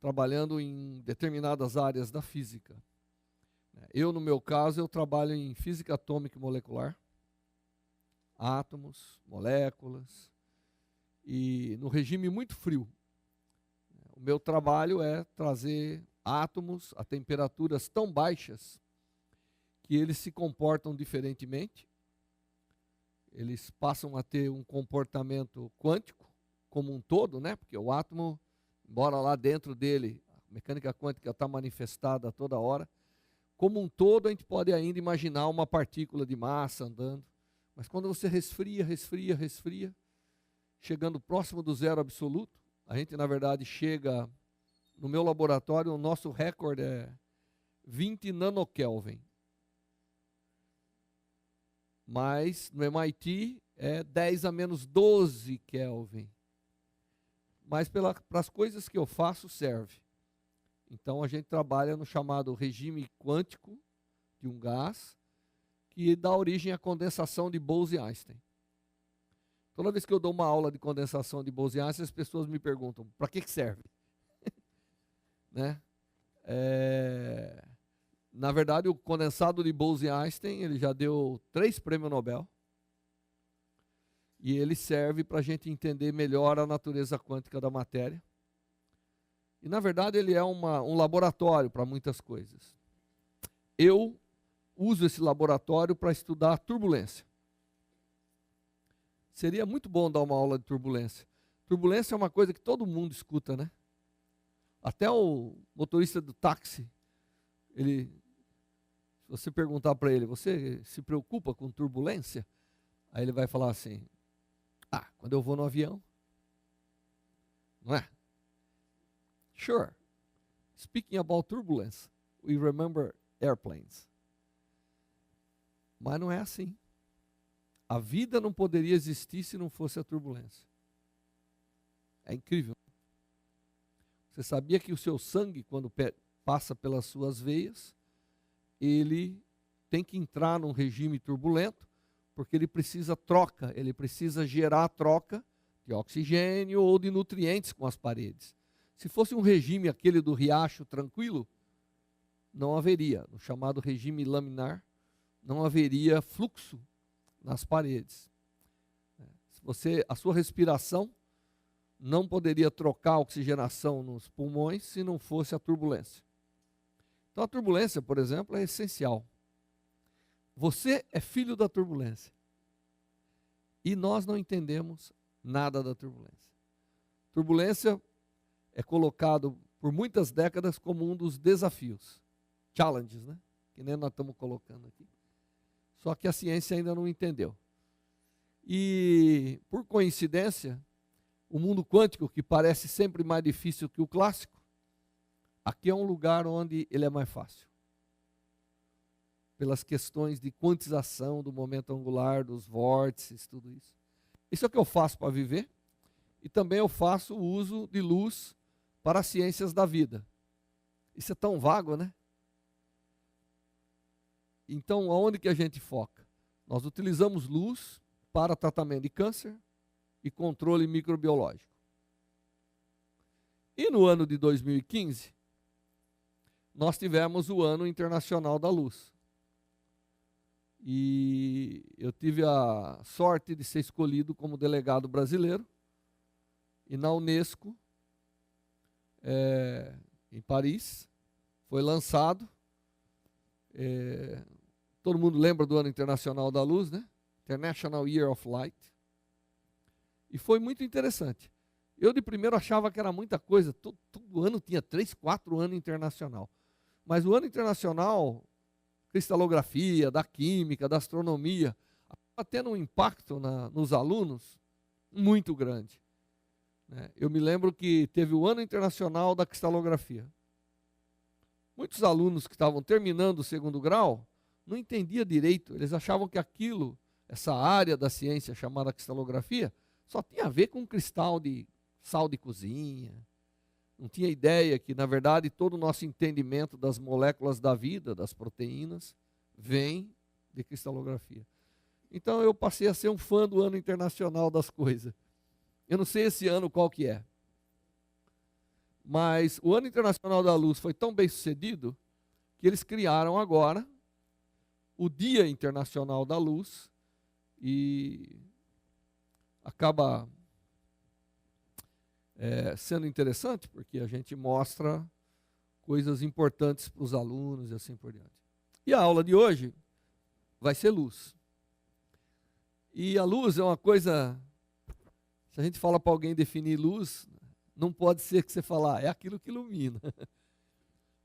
trabalhando em determinadas áreas da física. No meu caso, eu trabalho em física atômica e molecular, átomos, moléculas, e no regime muito frio. O meu trabalho é trazer átomos a temperaturas tão baixas que eles se comportam diferentemente, eles passam a ter um comportamento quântico como um todo, né? Porque o átomo, embora lá dentro dele, a mecânica quântica está manifestada a toda hora, como um todo a gente pode ainda imaginar uma partícula de massa andando, mas quando você resfria, chegando próximo do zero absoluto, a gente na verdade chega, no meu laboratório, o nosso recorde é 20 nanokelvin. Mas no MIT é 10 a menos 12 Kelvin. Mas para as coisas que eu faço serve. Então a gente trabalha no chamado regime quântico de um gás, que dá origem à condensação de Bose e Einstein. Toda vez que eu dou uma aula de condensação de Bose e Einstein, as pessoas me perguntam, para que serve? Né? Na verdade, o condensado de Bose e Einstein, ele já deu 3 prêmios Nobel. E ele serve para a gente entender melhor a natureza quântica da matéria. E, na verdade, ele é um laboratório para muitas coisas. Eu uso esse laboratório para estudar turbulência. Seria muito bom dar uma aula de turbulência. Turbulência é uma coisa que todo mundo escuta, né? Até o motorista do táxi, se você perguntar para ele, você se preocupa com turbulência? Aí ele vai falar assim, quando eu vou no avião. Não é? Sure. Speaking about turbulence, we remember airplanes. Mas não é assim. A vida não poderia existir se não fosse a turbulência. É incrível. Você sabia que o seu sangue, quando passa pelas suas veias, ele tem que entrar num regime turbulento, porque ele precisa troca, ele precisa gerar troca de oxigênio ou de nutrientes com as paredes. Se fosse um regime aquele do riacho tranquilo, não haveria, no chamado regime laminar, não haveria fluxo nas paredes. A sua respiração não poderia trocar a oxigenação nos pulmões se não fosse a turbulência. Então a turbulência, por exemplo, é essencial. Você é filho da turbulência. E nós não entendemos nada da turbulência. Turbulência é colocado por muitas décadas como um dos desafios. Challenges, né? Que nem nós estamos colocando aqui. Só que a ciência ainda não entendeu. E, por coincidência, o mundo quântico, que parece sempre mais difícil que o clássico, aqui é um lugar onde ele é mais fácil. Pelas questões de quantização do momento angular, dos vórtices, tudo isso. Isso é o que eu faço para viver. E também eu faço o uso de luz para as ciências da vida. Isso é tão vago, né? Então, aonde que a gente foca? Nós utilizamos luz para tratamento de câncer e controle microbiológico. E no ano de 2015, nós tivemos o Ano Internacional da Luz. E eu tive a sorte de ser escolhido como delegado brasileiro. E na Unesco, em Paris, foi lançado. Todo mundo lembra do Ano Internacional da Luz, né? International Year of Light. E foi muito interessante. Eu de primeiro achava que era muita coisa. Todo ano tinha 3, 4 anos internacional. Mas o Ano Internacional, cristalografia, da química, da astronomia, estava tendo um impacto nos alunos muito grande. Eu me lembro que teve o Ano Internacional da Cristalografia. Muitos alunos que estavam terminando o 2º grau não entendiam direito. Eles achavam que aquilo, essa área da ciência chamada cristalografia, só tinha a ver com cristal de sal de cozinha. Não tinha ideia que, na verdade, todo o nosso entendimento das moléculas da vida, das proteínas, vem de cristalografia. Então eu passei a ser um fã do Ano Internacional das Coisas. Eu não sei esse ano qual que é. Mas o Ano Internacional da Luz foi tão bem sucedido que eles criaram agora o Dia Internacional da Luz e acaba sendo interessante porque a gente mostra coisas importantes para os alunos e assim por diante. E a aula de hoje vai ser luz. E a luz é uma coisa, se a gente fala para alguém definir luz, não pode ser que você fala, é aquilo que ilumina.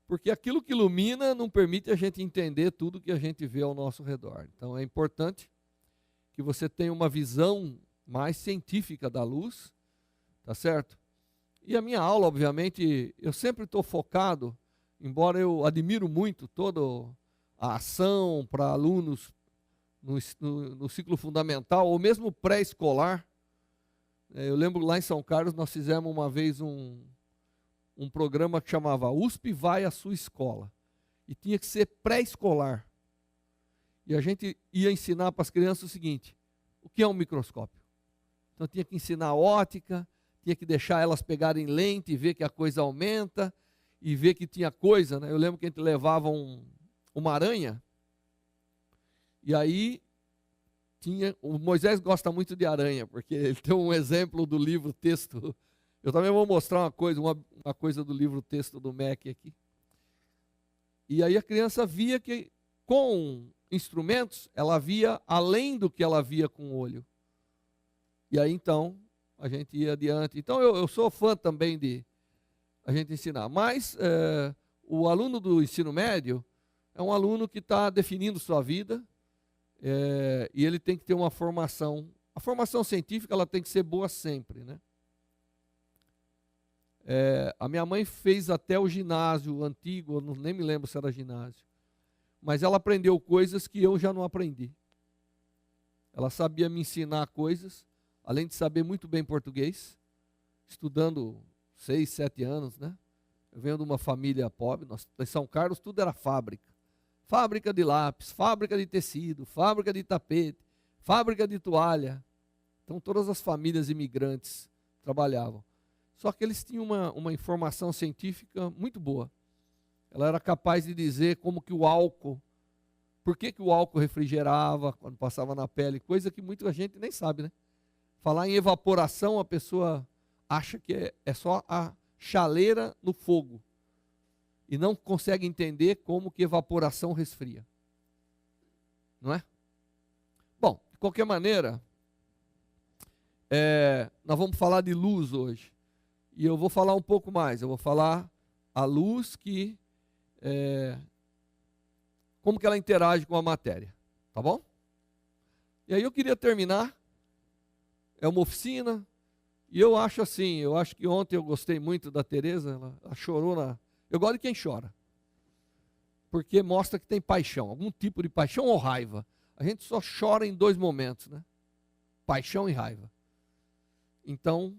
Porque aquilo que ilumina não permite a gente entender tudo que a gente vê ao nosso redor. Então é importante que você tenha uma visão mais científica da luz, tá certo? E a minha aula, obviamente, eu sempre estou focado, embora eu admiro muito toda a ação para alunos no ciclo fundamental, ou mesmo pré-escolar. Eu lembro lá em São Carlos, nós fizemos uma vez um programa que chamava USP Vai à Sua Escola. E tinha que ser pré-escolar. E a gente ia ensinar para as crianças o seguinte, o que é um microscópio? Então tinha que ensinar ótica, tinha que deixar elas pegarem lente e ver que a coisa aumenta, e ver que tinha coisa, né? Eu lembro que a gente levava uma aranha, e aí o Moisés gosta muito de aranha, porque ele tem um exemplo do livro texto. Eu também vou mostrar uma coisa do livro texto do MEC aqui. E aí a criança via que com instrumentos, ela via além do que ela via com o olho. E aí então a gente ia adiante. Então eu sou fã também de a gente ensinar. Mas o aluno do ensino médio é um aluno que está definindo sua vida, e ele tem que ter uma formação. A formação científica ela tem que ser boa sempre, né? A minha mãe fez até o ginásio antigo, nem me lembro se era ginásio, mas ela aprendeu coisas que eu já não aprendi. Ela sabia me ensinar coisas, além de saber muito bem português, estudando 6, 7 anos, né? Eu venho de uma família pobre, em São Carlos tudo era fábrica. Fábrica de lápis, fábrica de tecido, fábrica de tapete, fábrica de toalha. Então todas as famílias imigrantes trabalhavam. Só que eles tinham uma informação científica muito boa. Ela era capaz de dizer como que o álcool, por que o álcool refrigerava quando passava na pele, coisa que muita gente nem sabe, né? Falar em evaporação, a pessoa acha que é só a chaleira no fogo. E não consegue entender como que evaporação resfria. Não é? Bom, de qualquer maneira, nós vamos falar de luz hoje. E eu vou falar um pouco mais. Eu vou falar a luz como que ela interage com a matéria. Tá bom? E aí eu queria terminar. É uma oficina. E eu acho que ontem eu gostei muito da Tereza. Ela chorou Eu gosto de quem chora. Porque mostra que tem paixão. Algum tipo de paixão ou raiva. A gente só chora em 2 momentos, né? Paixão e raiva. Então,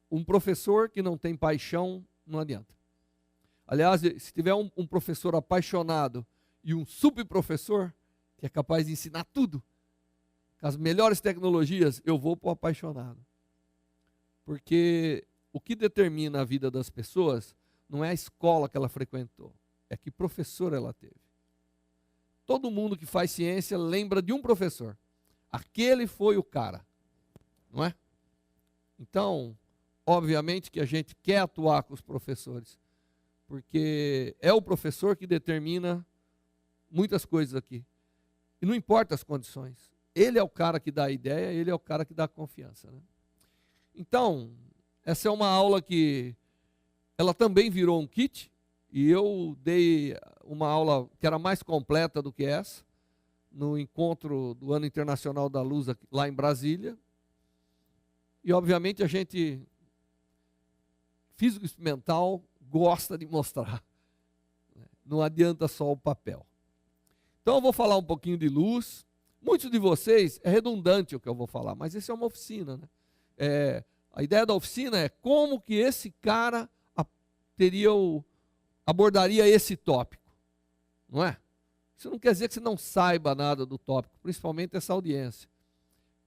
um professor que não tem paixão, não adianta. Aliás, se tiver um professor apaixonado e um subprofessor, que é capaz de ensinar tudo, com as melhores tecnologias, eu vou para o apaixonado. Porque o que determina a vida das pessoas não é a escola que ela frequentou, é que professor ela teve. Todo mundo que faz ciência lembra de um professor. Aquele foi o cara, não é? Então, obviamente que a gente quer atuar com os professores, porque é o professor que determina muitas coisas aqui. E não importa as condições. Ele é o cara que dá a ideia, ele é o cara que dá a confiança, né? Então, essa é uma aula que ela também virou um kit, e eu dei uma aula que era mais completa do que essa, no encontro do Ano Internacional da Luz lá em Brasília. E, obviamente, a gente, físico experimental, gosta de mostrar. Não adianta só o papel. Então, eu vou falar um pouquinho de luz. Muitos de vocês, é redundante o que eu vou falar, mas isso é uma oficina, né? A ideia da oficina é como que esse cara abordaria esse tópico, não é? Isso não quer dizer que você não saiba nada do tópico, principalmente essa audiência,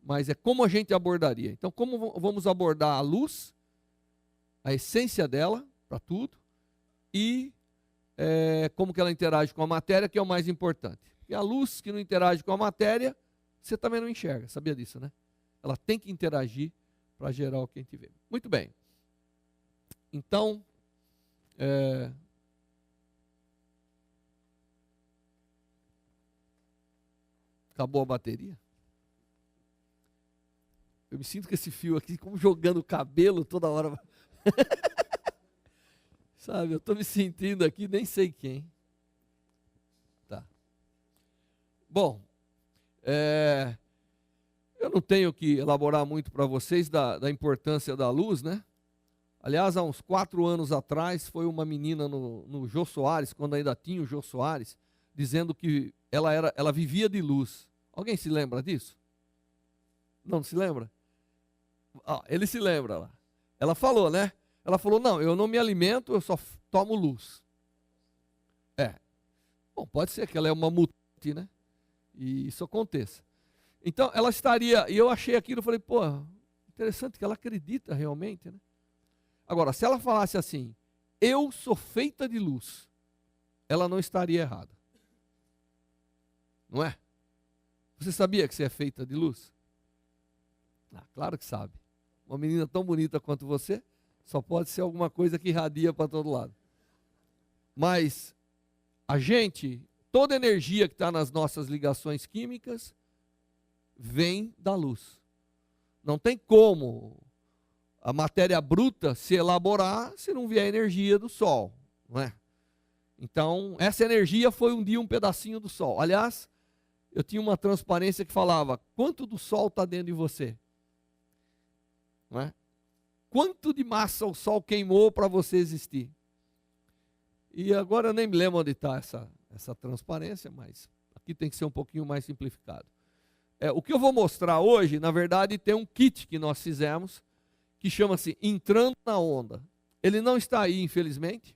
mas é como a gente abordaria. Então, como vamos abordar a luz a essência dela para tudo e como que ela interage com a matéria, que é o mais importante. Porque a luz que não interage com a matéria, você também não enxerga, sabia disso, né? Ela tem que interagir para gerar o que a gente vê. Muito bem. Então, acabou a bateria? Eu me sinto com esse fio aqui, como jogando o cabelo toda hora. Sabe, eu estou me sentindo aqui, nem sei quem. Tá. Bom, eu não tenho que elaborar muito para vocês da importância da luz, né? Aliás, há uns 4 anos atrás, foi uma menina no Jô Soares, quando ainda tinha o Jô Soares, dizendo que ela vivia de luz. Alguém se lembra disso? Não se lembra? Ele se lembra lá. Ela falou, né? Ela falou, não, eu não me alimento, eu só tomo luz. Bom, pode ser que ela é uma mutante, né? E isso aconteça. Então, ela estaria, e eu achei aquilo, eu falei, pô, interessante que ela acredita realmente, né? Agora, se ela falasse assim, eu sou feita de luz, ela não estaria errada. Não é? Você sabia que você é feita de luz? Claro que sabe. Uma menina tão bonita quanto você, só pode ser alguma coisa que irradia para todo lado. Mas toda energia que está nas nossas ligações químicas vem da luz. Não tem como a matéria bruta se elaborar se não vier energia do Sol, não é? Então, essa energia foi um dia um pedacinho do Sol. Aliás, eu tinha uma transparência que falava, quanto do Sol está dentro de você? Não é? Quanto de massa o Sol queimou para você existir? E agora eu nem me lembro onde está essa transparência, mas aqui tem que ser um pouquinho mais simplificado. O que eu vou mostrar hoje, na verdade, tem um kit que nós fizemos, que chama-se Entrando na Onda. Ele não está aí, infelizmente,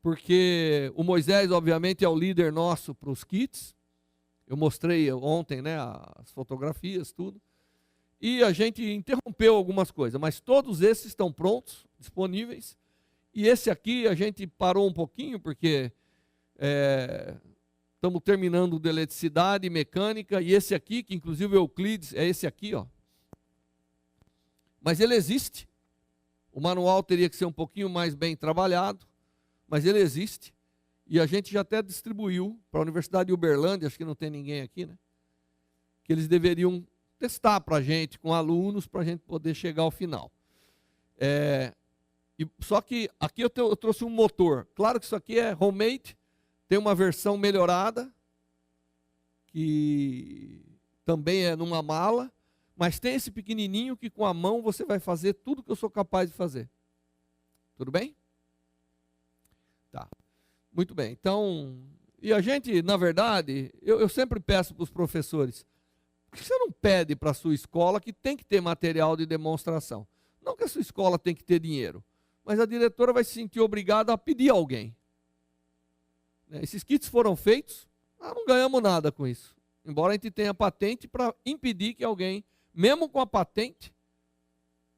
porque o Moisés, obviamente, é o líder nosso para os kits. Eu mostrei ontem, né, as fotografias, tudo. E a gente interrompeu algumas coisas, mas todos esses estão prontos, disponíveis. E esse aqui a gente parou um pouquinho, porque estamos terminando de eletricidade e mecânica, e esse aqui, que inclusive o Euclides, é esse aqui, ó. Mas ele existe. O manual teria que ser um pouquinho mais bem trabalhado, mas ele existe. E a gente já até distribuiu para a Universidade de Uberlândia, acho que não tem ninguém aqui, né? Que eles deveriam testar para a gente, com alunos, para a gente poder chegar ao final. Só que aqui eu trouxe um motor. Claro que isso aqui é homemade, tem uma versão melhorada, que também é numa mala, mas tem esse pequenininho que com a mão você vai fazer tudo que eu sou capaz de fazer. Tudo bem? Tá. Muito bem. Então, e a gente, na verdade, eu sempre peço para os professores, por que você não pede para a sua escola que tem que ter material de demonstração? Não que a sua escola tem que ter dinheiro, mas a diretora vai se sentir obrigada a pedir a alguém. Esses kits foram feitos, não ganhamos nada com isso. Embora a gente tenha patente para impedir que alguém, mesmo com a patente,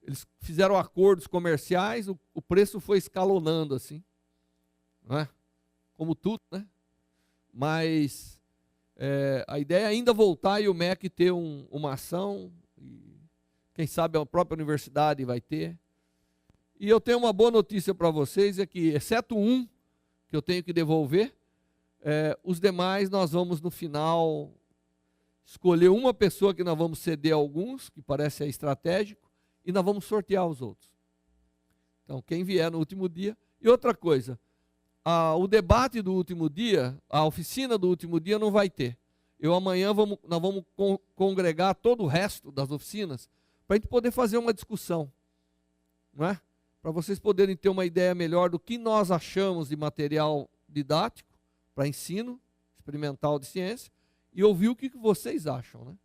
eles fizeram acordos comerciais, o preço foi escalonando assim. Não é? Como tudo, né? Mas a ideia é ainda voltar e o MEC ter uma ação, e quem sabe a própria universidade vai ter. E eu tenho uma boa notícia para vocês, é que, exceto um que eu tenho que devolver, os demais nós vamos no final escolher uma pessoa que nós vamos ceder alguns, que parece estratégico, e nós vamos sortear os outros. Então, quem vier no último dia. E outra coisa, o debate do último dia, a oficina do último dia não vai ter. Amanhã nós vamos congregar todo o resto das oficinas para a gente poder fazer uma discussão, não é? Para vocês poderem ter uma ideia melhor do que nós achamos de material didático para ensino experimental de ciência e ouvir o que vocês acham, né?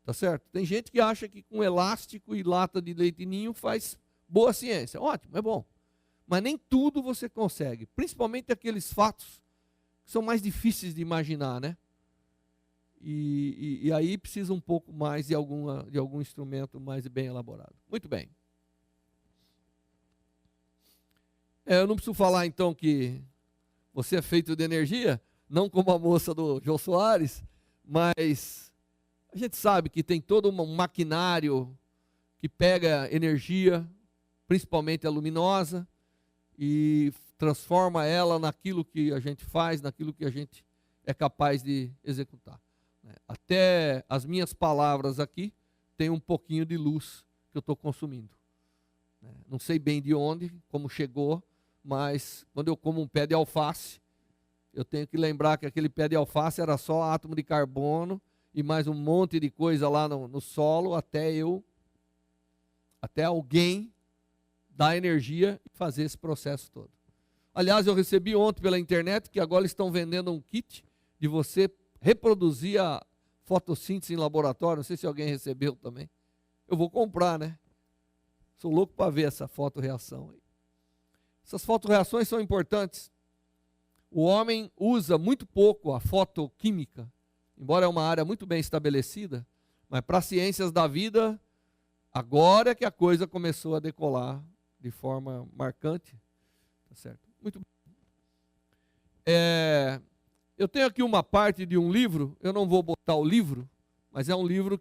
Tá certo? Tem gente que acha que com elástico e lata de leite ninho faz boa ciência. Ótimo, é bom. Mas nem tudo você consegue, principalmente aqueles fatos que são mais difíceis de imaginar, né? E aí precisa um pouco mais de algum instrumento mais bem elaborado. Muito bem. Eu não preciso falar então que você é feito de energia, não como a moça do Jô Soares, mas a gente sabe que tem todo um maquinário que pega energia, principalmente a luminosa, e transforma ela naquilo que a gente faz, naquilo que a gente é capaz de executar. Até as minhas palavras aqui têm um pouquinho de luz que eu estou consumindo. Não sei bem de onde, como chegou, mas quando eu como um pé de alface, eu tenho que lembrar que aquele pé de alface era só átomo de carbono e mais um monte de coisa lá no solo até alguém dar energia e fazer esse processo todo. Aliás, eu recebi ontem pela internet que agora estão vendendo um kit de você reproduzir a fotossíntese em laboratório. Não sei se alguém recebeu também. Eu vou comprar, né? Sou louco para ver essa fotorreação aí. Essas fotorreações são importantes. O homem usa muito pouco a fotoquímica, embora é uma área muito bem estabelecida, mas para as ciências da vida, agora é que a coisa começou a decolar de forma marcante. Tá certo? Muito bem. Eu tenho aqui uma parte de um livro, eu não vou botar o livro, mas é um livro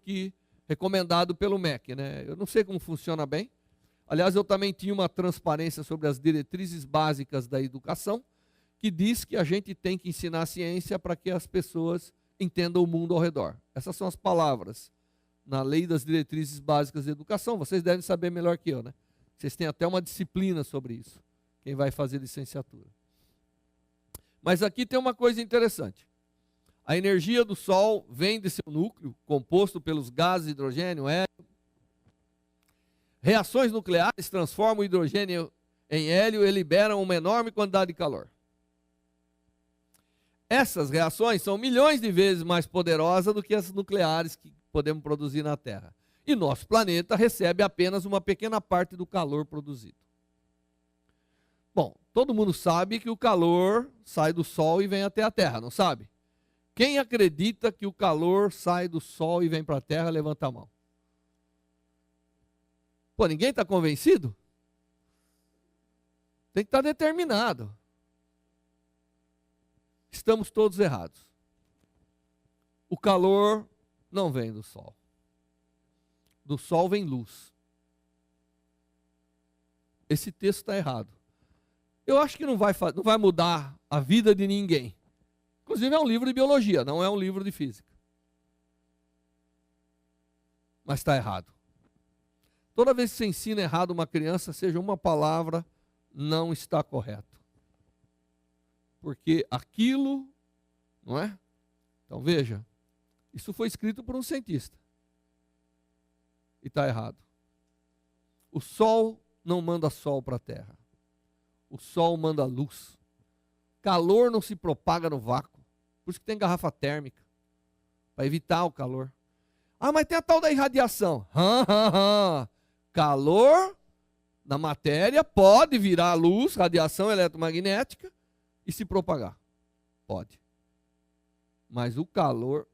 recomendado pelo MEC, né? Eu não sei como funciona bem. Aliás, eu também tinha uma transparência sobre as diretrizes básicas da educação, que diz que a gente tem que ensinar a ciência para que as pessoas entendam o mundo ao redor. Essas são as palavras na lei das diretrizes básicas da educação. Vocês devem saber melhor que eu, né? Vocês têm até uma disciplina sobre isso, quem vai fazer licenciatura. Mas aqui tem uma coisa interessante. A energia do Sol vem de seu núcleo, composto pelos gases de hidrogênio, hélio. Reações nucleares transformam o hidrogênio em hélio e liberam uma enorme quantidade de calor. Essas reações são milhões de vezes mais poderosas do que as nucleares que podemos produzir na Terra. E nosso planeta recebe apenas uma pequena parte do calor produzido. Bom, todo mundo sabe que o calor sai do Sol e vem até a Terra, não sabe? Quem acredita que o calor sai do Sol e vem para a Terra, levanta a mão. Pô, ninguém está convencido? Tem que estar determinado. Estamos todos errados. O calor não vem do Sol. Do Sol vem luz. Esse texto está errado. Eu acho que não vai mudar a vida de ninguém. Inclusive é um livro de biologia, não é um livro de física. Mas está errado. Toda vez que você ensina errado uma criança, seja uma palavra, não está correto. Porque aquilo, não é? Então veja, isso foi escrito por um cientista. E está errado. O Sol não manda sol para a Terra. O Sol manda luz. Calor não se propaga no vácuo. Por isso que tem garrafa térmica. Para evitar o calor. Ah, mas tem a tal da irradiação. Calor na matéria pode virar luz, radiação eletromagnética, e se propagar. Pode. Mas o calor...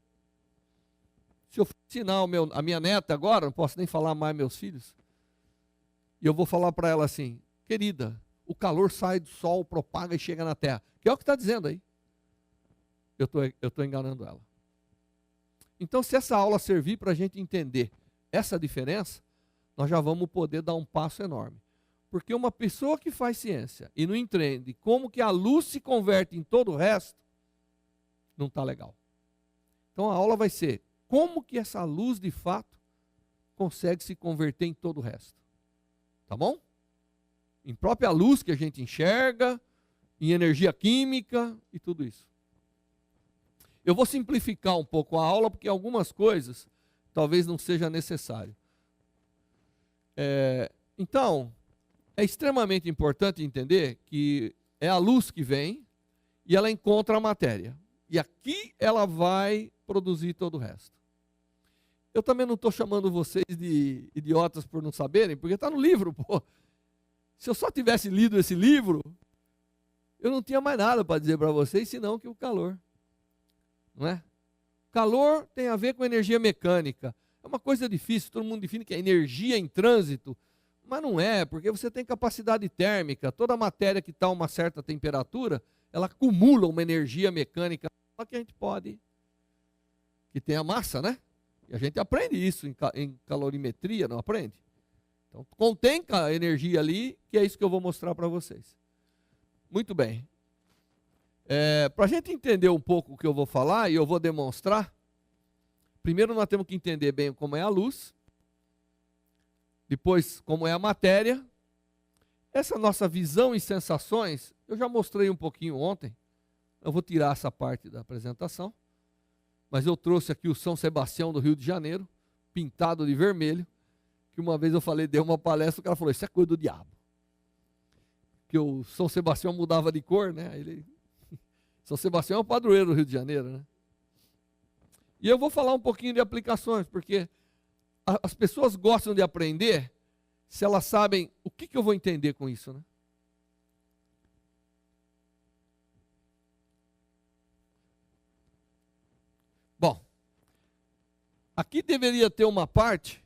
Se eu for ensinar a minha neta agora, não posso nem falar mais meus filhos, e eu vou falar para ela assim, querida, o calor sai do Sol, propaga e chega na Terra. Que é o que está dizendo aí. Eu estou enganando ela. Então, se essa aula servir para a gente entender essa diferença, nós já vamos poder dar um passo enorme. Porque uma pessoa que faz ciência e não entende como que a luz se converte em todo o resto, não está legal. Então a aula vai ser como que essa luz de fato consegue se converter em todo o resto. Tá bom? Em própria luz que a gente enxerga, em energia química e tudo isso. Eu vou simplificar um pouco a aula, porque algumas coisas talvez não seja necessário. Então, é extremamente importante entender que é a luz que vem e ela encontra a matéria. E aqui ela vai produzir todo o resto. Eu também não estou chamando vocês de idiotas por não saberem, porque está no livro, pô. Se eu só tivesse lido esse livro, eu não tinha mais nada para dizer para vocês, senão que o calor. Não é? Calor tem a ver com energia mecânica. É uma coisa difícil, todo mundo define que é energia em trânsito, Mas não é, porque você tem capacidade térmica. Toda matéria que está a uma certa temperatura, ela acumula uma energia mecânica. Só que a gente pode, que tem a massa, né? E a gente aprende isso em calorimetria, não aprende? Então, contém a energia ali, que é isso que eu vou mostrar para vocês. Muito bem. Para a gente entender um pouco o que eu vou falar, e eu vou demonstrar, primeiro nós temos que entender bem como é a luz, depois como é a matéria. Essa nossa visão e sensações, eu já mostrei um pouquinho ontem, eu vou tirar essa parte da apresentação, mas eu trouxe aqui o São Sebastião do Rio de Janeiro, pintado de vermelho, que uma vez eu falei, dei uma palestra, o cara falou, isso é coisa do diabo. Que o São Sebastião mudava de cor, né? São Sebastião é o padroeiro do Rio de Janeiro, né? E eu vou falar um pouquinho de aplicações, porque as pessoas gostam de aprender se elas sabem o que eu vou entender com isso, né? Bom, aqui deveria ter uma parte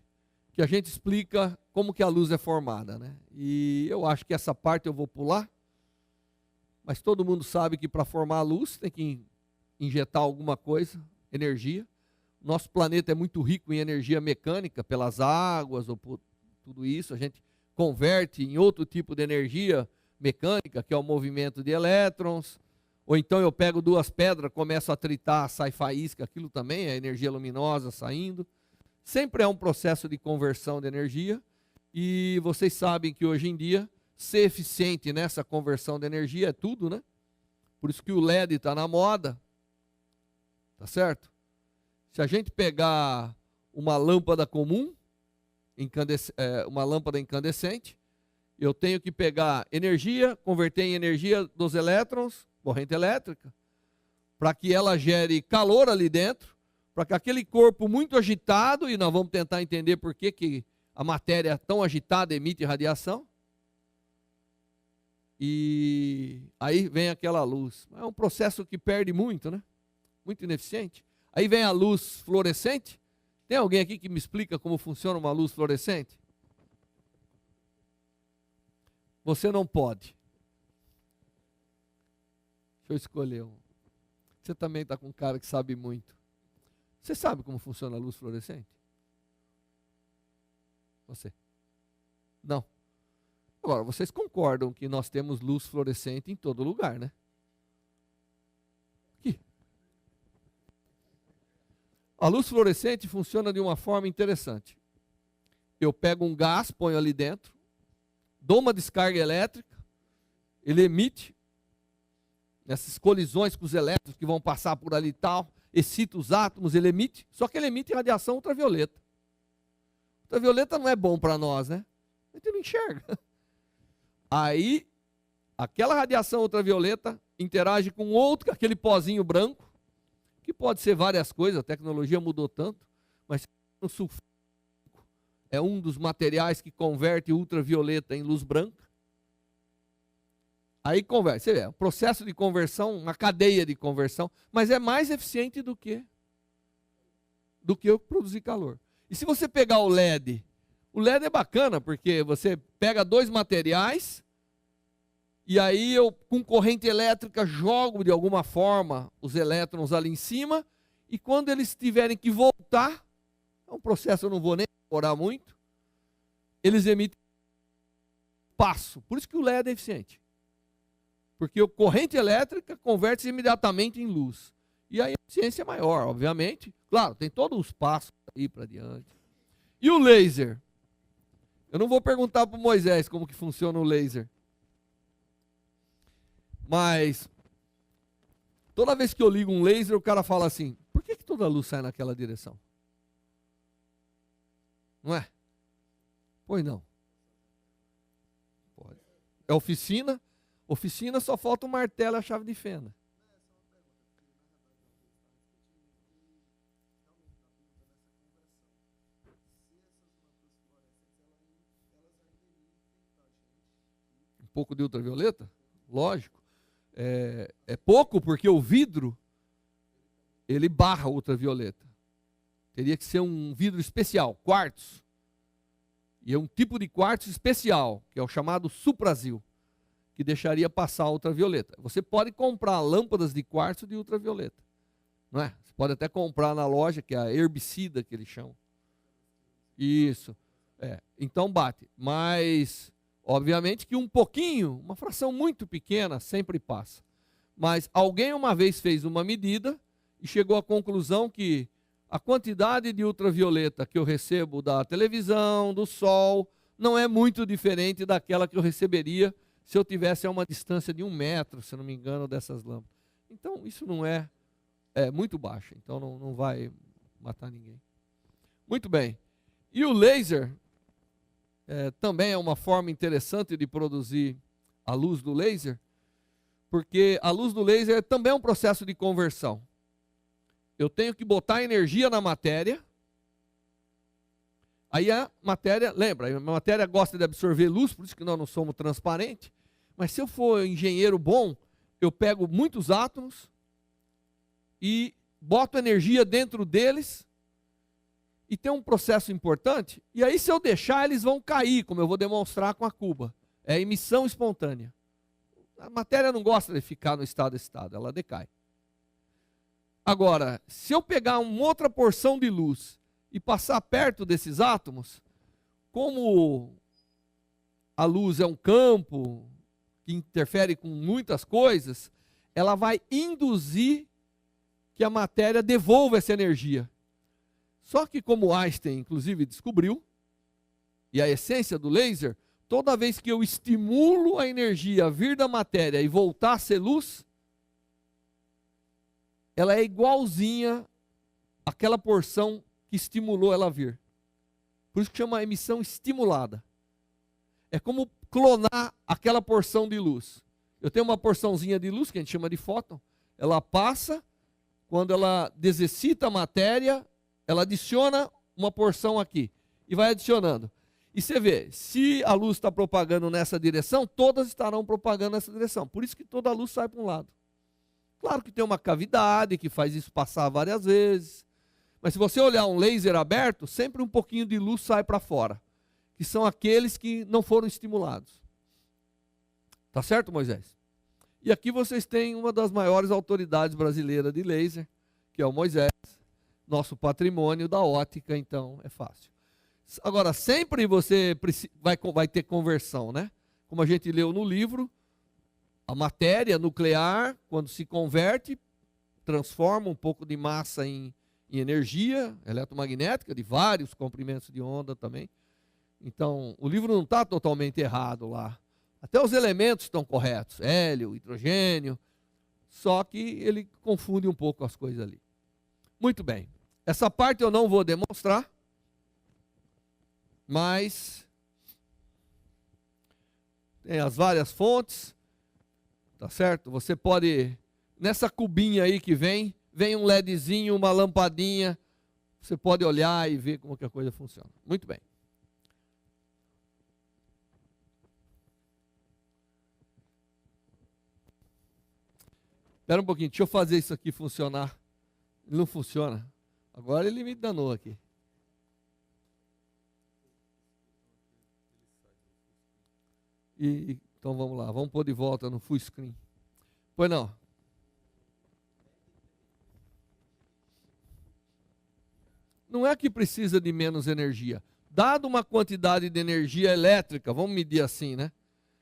que a gente explica como que a luz é formada, né? E eu acho que essa parte eu vou pular, mas todo mundo sabe que para formar a luz tem que injetar alguma coisa, energia. Nosso planeta é muito rico em energia mecânica, pelas águas ou por tudo isso. A gente converte em outro tipo de energia mecânica, que é o movimento de elétrons. Ou então eu pego duas pedras, começo a tritar, sai faísca, aquilo também é energia luminosa saindo. Sempre é um processo de conversão de energia. E vocês sabem que hoje em dia, ser eficiente nessa conversão de energia é tudo, né? Por isso que o LED está na moda. Tá certo? Se a gente pegar uma lâmpada comum, uma lâmpada incandescente, eu tenho que pegar energia, converter em energia dos elétrons, corrente elétrica, para que ela gere calor ali dentro, para que aquele corpo muito agitado, e nós vamos tentar entender por que a matéria tão agitada emite radiação, e aí vem aquela luz. É um processo que perde muito, né? Muito ineficiente. Aí vem a luz fluorescente. Tem alguém aqui que me explica como funciona uma luz fluorescente? Você não pode. Deixa eu escolher um. Você também está com um cara que sabe muito. Você sabe como funciona a luz fluorescente? Você? Não. Agora, vocês concordam que nós temos luz fluorescente em todo lugar, né? Aqui. A luz fluorescente funciona de uma forma interessante. Eu pego um gás, ponho ali dentro, dou uma descarga elétrica, ele emite essas colisões com os elétrons que vão passar por ali e tal, excita os átomos, ele emite, só que ele emite radiação ultravioleta. Ultravioleta não é bom para nós, né? A gente não enxerga. Aí, aquela radiação ultravioleta interage com outro, aquele pozinho branco, que pode ser várias coisas, a tecnologia mudou tanto, mas o sulfídeo é um dos materiais que converte ultravioleta em luz branca. Aí converte, você vê, o processo de conversão, uma cadeia de conversão, mas é mais eficiente do que eu produzir calor. E se você pegar o LED é bacana, porque você pega dois materiais, e aí eu, com corrente elétrica, jogo de alguma forma os elétrons ali em cima, e quando eles tiverem que voltar, é um processo, eu não vou nem demorar muito, eles emitem passo. Por isso que o LED é eficiente. Porque a corrente elétrica converte-se imediatamente em luz. E aí a eficiência é maior, obviamente. Claro, tem todos os passos aí para diante. E o laser? Eu não vou perguntar para o Moisés como que funciona o laser. Mas, toda vez que eu ligo um laser, o cara fala assim, por que toda a luz sai naquela direção? Não é? Pois não. Pode. É oficina. Oficina só falta o martelo e a chave de fenda. Um pouco de ultravioleta? Lógico. É pouco porque o vidro, ele barra ultravioleta. Teria que ser um vidro especial, quartzo. E é um tipo de quartzo especial, que é o chamado Suprazil, que deixaria passar a ultravioleta. Você pode comprar lâmpadas de quartzo de ultravioleta, não é? Você pode até comprar na loja, que é a herbicida que eles chamam. Isso. Então bate. Mas, obviamente que um pouquinho, uma fração muito pequena, sempre passa. Mas alguém uma vez fez uma medida e chegou à conclusão que a quantidade de ultravioleta que eu recebo da televisão, do sol, não é muito diferente daquela que eu receberia se eu tivesse a uma distância de 1 metro, se não me engano, dessas lâmpadas. Então, isso não é muito baixo, então não vai matar ninguém. Muito bem. E o laser também é uma forma interessante de produzir a luz do laser, porque a luz do laser também é um processo de conversão. Eu tenho que botar energia na matéria. Aí a matéria, lembra, a matéria gosta de absorver luz, por isso que nós não somos transparentes. Mas se eu for engenheiro bom, eu pego muitos átomos e boto energia dentro deles. E tem um processo importante. E aí, se eu deixar, eles vão cair, como eu vou demonstrar com a cuba. É emissão espontânea. A matéria não gosta de ficar no estado excitado, ela decai. Agora, se eu pegar uma outra porção de luz e passar perto desses átomos, como a luz é um campo que interfere com muitas coisas, ela vai induzir que a matéria devolva essa energia. Só que como Einstein, inclusive, descobriu, e a essência do laser, toda vez que eu estimulo a energia a vir da matéria e voltar a ser luz, ela é igualzinha àquela porção que estimulou ela a vir. Por isso que chama emissão estimulada. É como clonar aquela porção de luz. Eu tenho uma porçãozinha de luz, que a gente chama de fóton, ela passa, quando ela desexcita a matéria, ela adiciona uma porção aqui, e vai adicionando. E você vê, se a luz está propagando nessa direção, todas estarão propagando nessa direção. Por isso que toda a luz sai para um lado. Claro que tem uma cavidade que faz isso passar várias vezes. Mas se você olhar um laser aberto, sempre um pouquinho de luz sai para fora. Que são aqueles que não foram estimulados. Tá certo, Moisés? E aqui vocês têm uma das maiores autoridades brasileiras de laser, que é o Moisés, nosso patrimônio da ótica, então é fácil. Agora, sempre você vai ter conversão, né? Como a gente leu no livro, a matéria nuclear, quando se converte, transforma um pouco de massa em energia eletromagnética, de vários comprimentos de onda também. Então, o livro não está totalmente errado lá. Até os elementos estão corretos, hélio, hidrogênio, só que ele confunde um pouco as coisas ali. Muito bem. Essa parte eu não vou demonstrar, mas tem as várias fontes. Tá certo? Você pode, nessa cubinha aí que vem um LEDzinho, uma lampadinha, você pode olhar e ver como que a coisa funciona. Muito bem. Espera um pouquinho, deixa eu fazer isso aqui funcionar. Ele não funciona. Agora ele me danou aqui. Então vamos lá, vamos pôr de volta no full screen. Pois não. Não é que precisa de menos energia. Dado uma quantidade de energia elétrica, vamos medir assim, né?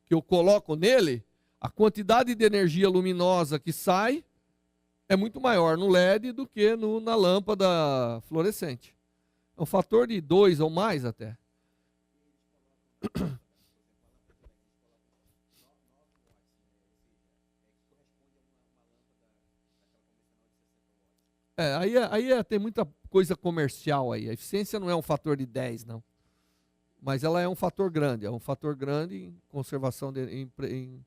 Que eu coloco nele, a quantidade de energia luminosa que sai é muito maior no LED do que na lâmpada fluorescente. É um fator de 2 ou mais até. Aí tem muita coisa comercial aí. A eficiência não é um fator de 10, não. Mas ela é um fator grande. É um fator grande em conservação, em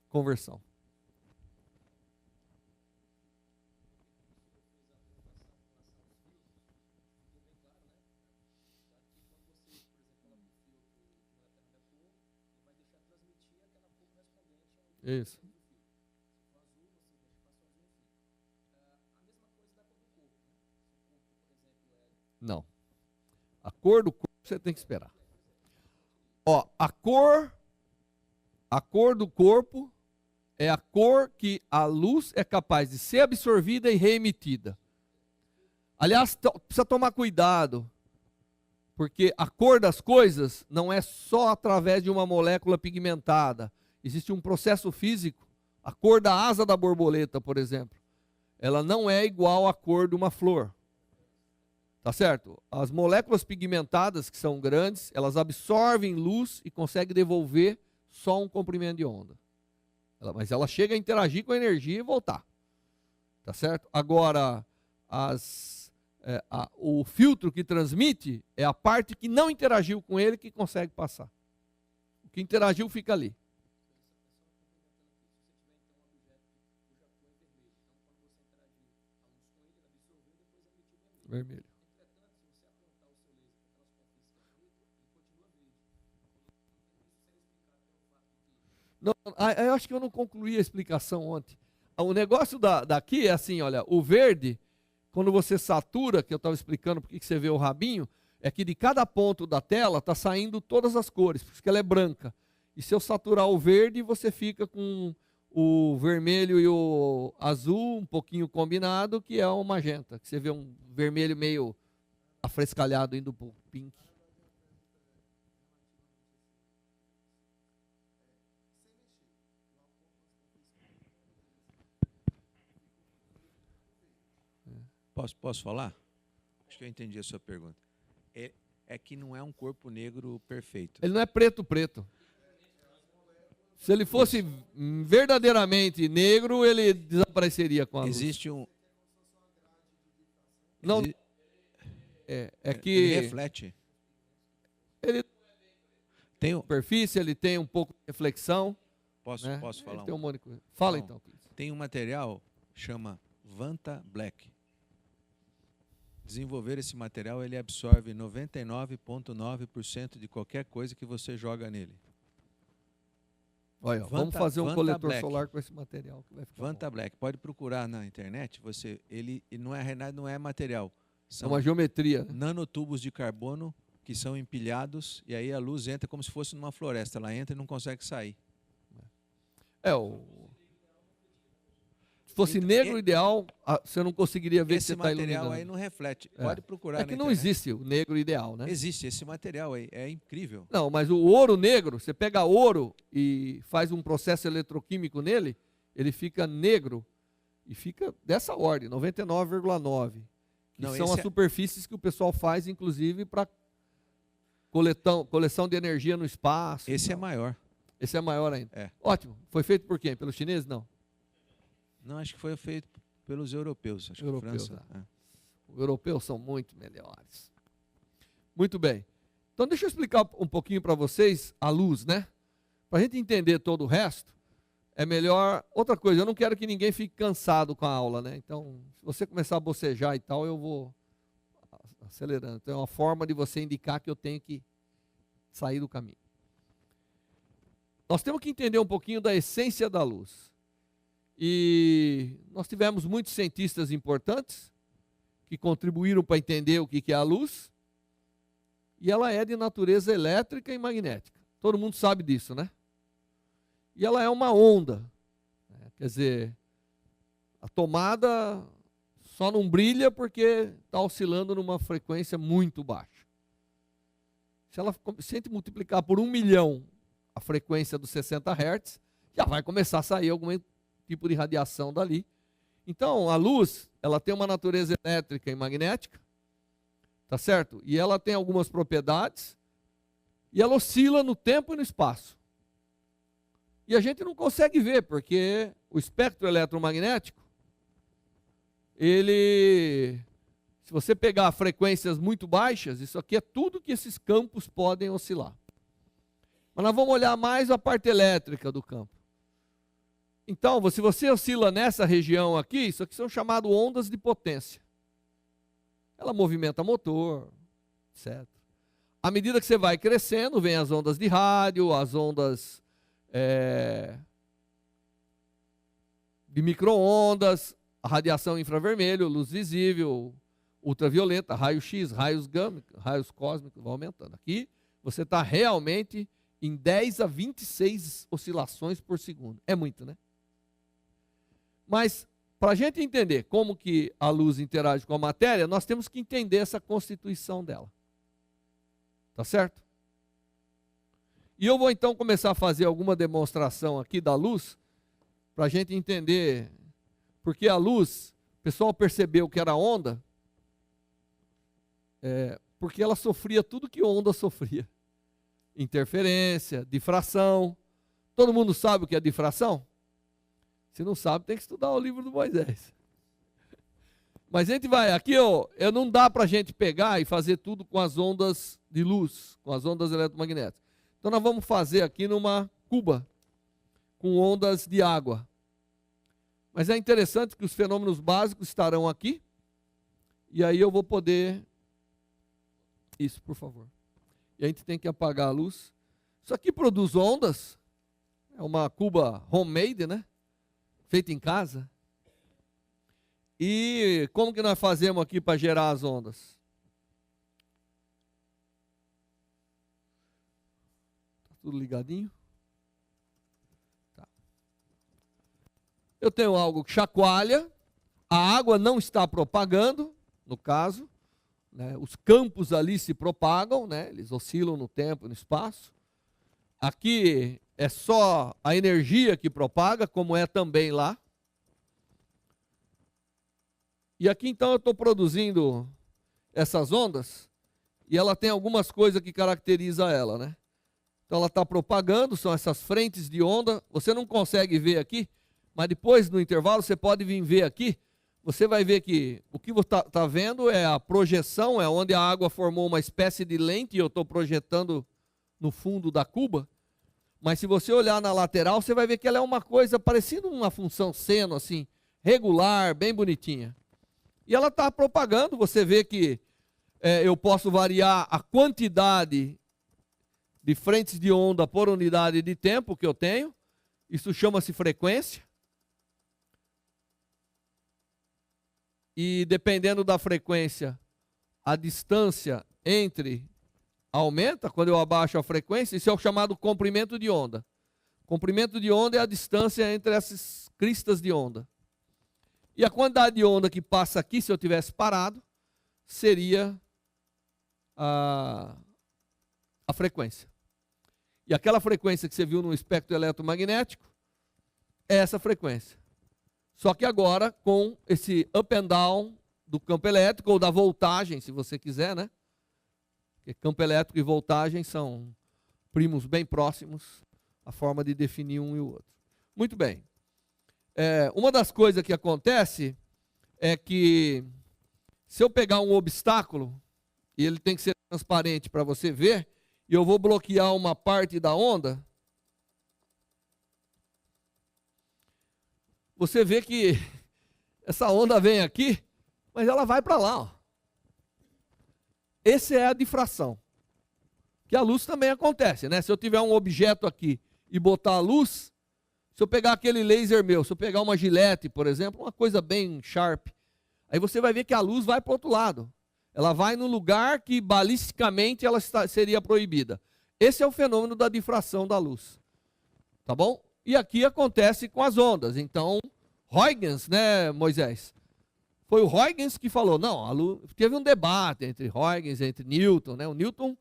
conversão. Isso. Não. A cor do corpo você tem que esperar. Ó, a cor do corpo é a cor que a luz é capaz de ser absorvida e reemitida. Aliás, precisa tomar cuidado, porque a cor das coisas não é só através de uma molécula pigmentada. Existe um processo físico. A cor da asa da borboleta, por exemplo, ela não é igual à cor de uma flor. Tá certo? As moléculas pigmentadas, que são grandes, elas absorvem luz e conseguem devolver só um comprimento de onda. Mas ela chega a interagir com a energia e voltar. Tá certo? Agora, o filtro que transmite é a parte que não interagiu com ele que consegue passar. O que interagiu fica ali. Vermelho. Não, eu acho que eu não concluí a explicação ontem. O negócio daqui é assim, olha, o verde, quando você satura, que eu estava explicando porque que você vê o rabinho, é que de cada ponto da tela está saindo todas as cores, porque ela é branca. E se eu saturar o verde, você fica com o vermelho e o azul um pouquinho combinado, que é o magenta. Que você vê um vermelho meio afrescalhado indo para o pink. Posso falar? Acho que eu entendi a sua pergunta. É que não é um corpo negro perfeito. Ele não é preto. Se ele fosse verdadeiramente negro, ele desapareceria com a luz. Existe um... Não, é que... Ele reflete. Ele tem superfície, ele tem um pouco de reflexão. Posso falar? Tem um monte de coisa. Fala então. Tem um material chama Vanta Black. Desenvolver esse material, ele absorve 99,9% de qualquer coisa que você joga nele. Olha, vamos fazer um coletor solar com esse material. Que vai ficar Vanta bom. Black. Pode procurar na internet. Ele não é material. São uma geometria. Nanotubos de carbono que são empilhados e aí a luz entra como se fosse numa floresta. Ela entra e não consegue sair. Se fosse negro ideal, você não conseguiria ver se você está iluminando. Esse material aí não reflete. Pode procurar na internet. Não existe o negro ideal, né? Existe esse material aí, é incrível. Não, mas o ouro negro, você pega ouro e faz um processo eletroquímico nele, ele fica negro e fica dessa ordem, 99,9. Que são as superfícies que o pessoal faz, inclusive, para coleção de energia no espaço. Esse é maior. Esse é maior ainda. É. Ótimo. Foi feito por quem? Pelos chineses? Não. Não, acho que foi feito pelos europeus. Acho que França. Os europeus são muito melhores. Muito bem. Então, deixa eu explicar um pouquinho para vocês a luz, né? Para a gente entender todo o resto, é melhor... Outra coisa, eu não quero que ninguém fique cansado com a aula, né? Então, se você começar a bocejar e tal, eu vou acelerando. Então, é uma forma de você indicar que eu tenho que sair do caminho. Nós temos que entender um pouquinho da essência da luz. E nós tivemos muitos cientistas importantes que contribuíram para entender o que é a luz. E ela é de natureza elétrica e magnética. Todo mundo sabe disso, né? E ela é uma onda. Quer dizer, a tomada só não brilha porque está oscilando numa frequência muito baixa. Se a gente multiplicar por 1 milhão a frequência dos 60 Hz, já vai começar a sair algum tipo de radiação dali. Então, a luz, ela tem uma natureza elétrica e magnética, tá certo? E ela tem algumas propriedades, e ela oscila no tempo e no espaço. E a gente não consegue ver, porque o espectro eletromagnético, se você pegar frequências muito baixas, isso aqui é tudo que esses campos podem oscilar. Mas nós vamos olhar mais a parte elétrica do campo. Então, se você oscila nessa região aqui, isso aqui são chamadas ondas de potência. Ela movimenta motor, etc. À medida que você vai crescendo, vem as ondas de rádio, as ondas de micro-ondas, a radiação infravermelho, luz visível, ultravioleta, raio-x, raios gama, raios cósmicos, vai aumentando. Aqui você está realmente em 10 a 26 oscilações por segundo. É muito, né? Mas, para a gente entender como que a luz interage com a matéria, nós temos que entender essa constituição dela. Tá certo? E eu vou então começar a fazer alguma demonstração aqui da luz, para a gente entender, porque a luz, o pessoal percebeu que era onda, porque ela sofria tudo que onda sofria. Interferência, difração. Todo mundo sabe o que é difração? Se não sabe, tem que estudar o livro do Moisés. Mas a gente vai, aqui não dá para a gente pegar e fazer tudo com as ondas de luz, com as ondas eletromagnéticas. Então nós vamos fazer aqui numa cuba, com ondas de água. Mas é interessante que os fenômenos básicos estarão aqui, e aí eu vou poder... Isso, por favor. E a gente tem que apagar a luz. Isso aqui produz ondas, é uma cuba homemade, né? Feita em casa. E como que nós fazemos aqui para gerar as ondas? Tá tudo ligadinho? Tá. Eu tenho algo que chacoalha, a água não está propagando, no caso, né? Os campos ali se propagam, né? Eles oscilam no tempo e no espaço. Aqui é só a energia que propaga, como é também lá. E aqui então eu estou produzindo essas ondas, e ela tem algumas coisas que caracterizam ela, né? Então ela está propagando, são essas frentes de onda. Você não consegue ver aqui, mas depois no intervalo você pode vir ver aqui. Você vai ver que o que você está vendo é a projeção, é onde a água formou uma espécie de lente e eu estou projetando no fundo da cuba. Mas se você olhar na lateral, você vai ver que ela é uma coisa parecida uma função seno, assim, regular, bem bonitinha. E ela está propagando, você vê que eu posso variar a quantidade de frentes de onda por unidade de tempo que eu tenho. Isso chama-se frequência. E dependendo da frequência, a distância entre aumenta. Quando eu abaixo a frequência, isso é o chamado comprimento de onda. Comprimento de onda é a distância entre essas cristas de onda. E a quantidade de onda que passa aqui, se eu tivesse parado, seria a frequência. E aquela frequência que você viu no espectro eletromagnético é essa frequência. Só que agora com esse up and down do campo elétrico, ou da voltagem, se você quiser, né? Porque campo elétrico e voltagem são primos bem próximos, a forma de definir um e o outro. Muito bem. Uma das coisas que acontece é que se eu pegar um obstáculo, e ele tem que ser transparente para você ver, e eu vou bloquear uma parte da onda, você vê que essa onda vem aqui, mas ela vai para lá. Ó. Essa é a difração. Que a luz também acontece, né? Se eu tiver um objeto aqui e botar a luz, se eu pegar aquele laser meu, se eu pegar uma gilete, por exemplo, uma coisa bem sharp, aí você vai ver que a luz vai para o outro lado. Ela vai no lugar que balisticamente ela seria proibida. Esse é o fenômeno da difração da luz. Tá bom? E aqui acontece com as ondas. Então, Huygens, né, Moisés? Foi o Huygens que falou, não, a luz, teve um debate entre Huygens, entre Newton, né? O Newton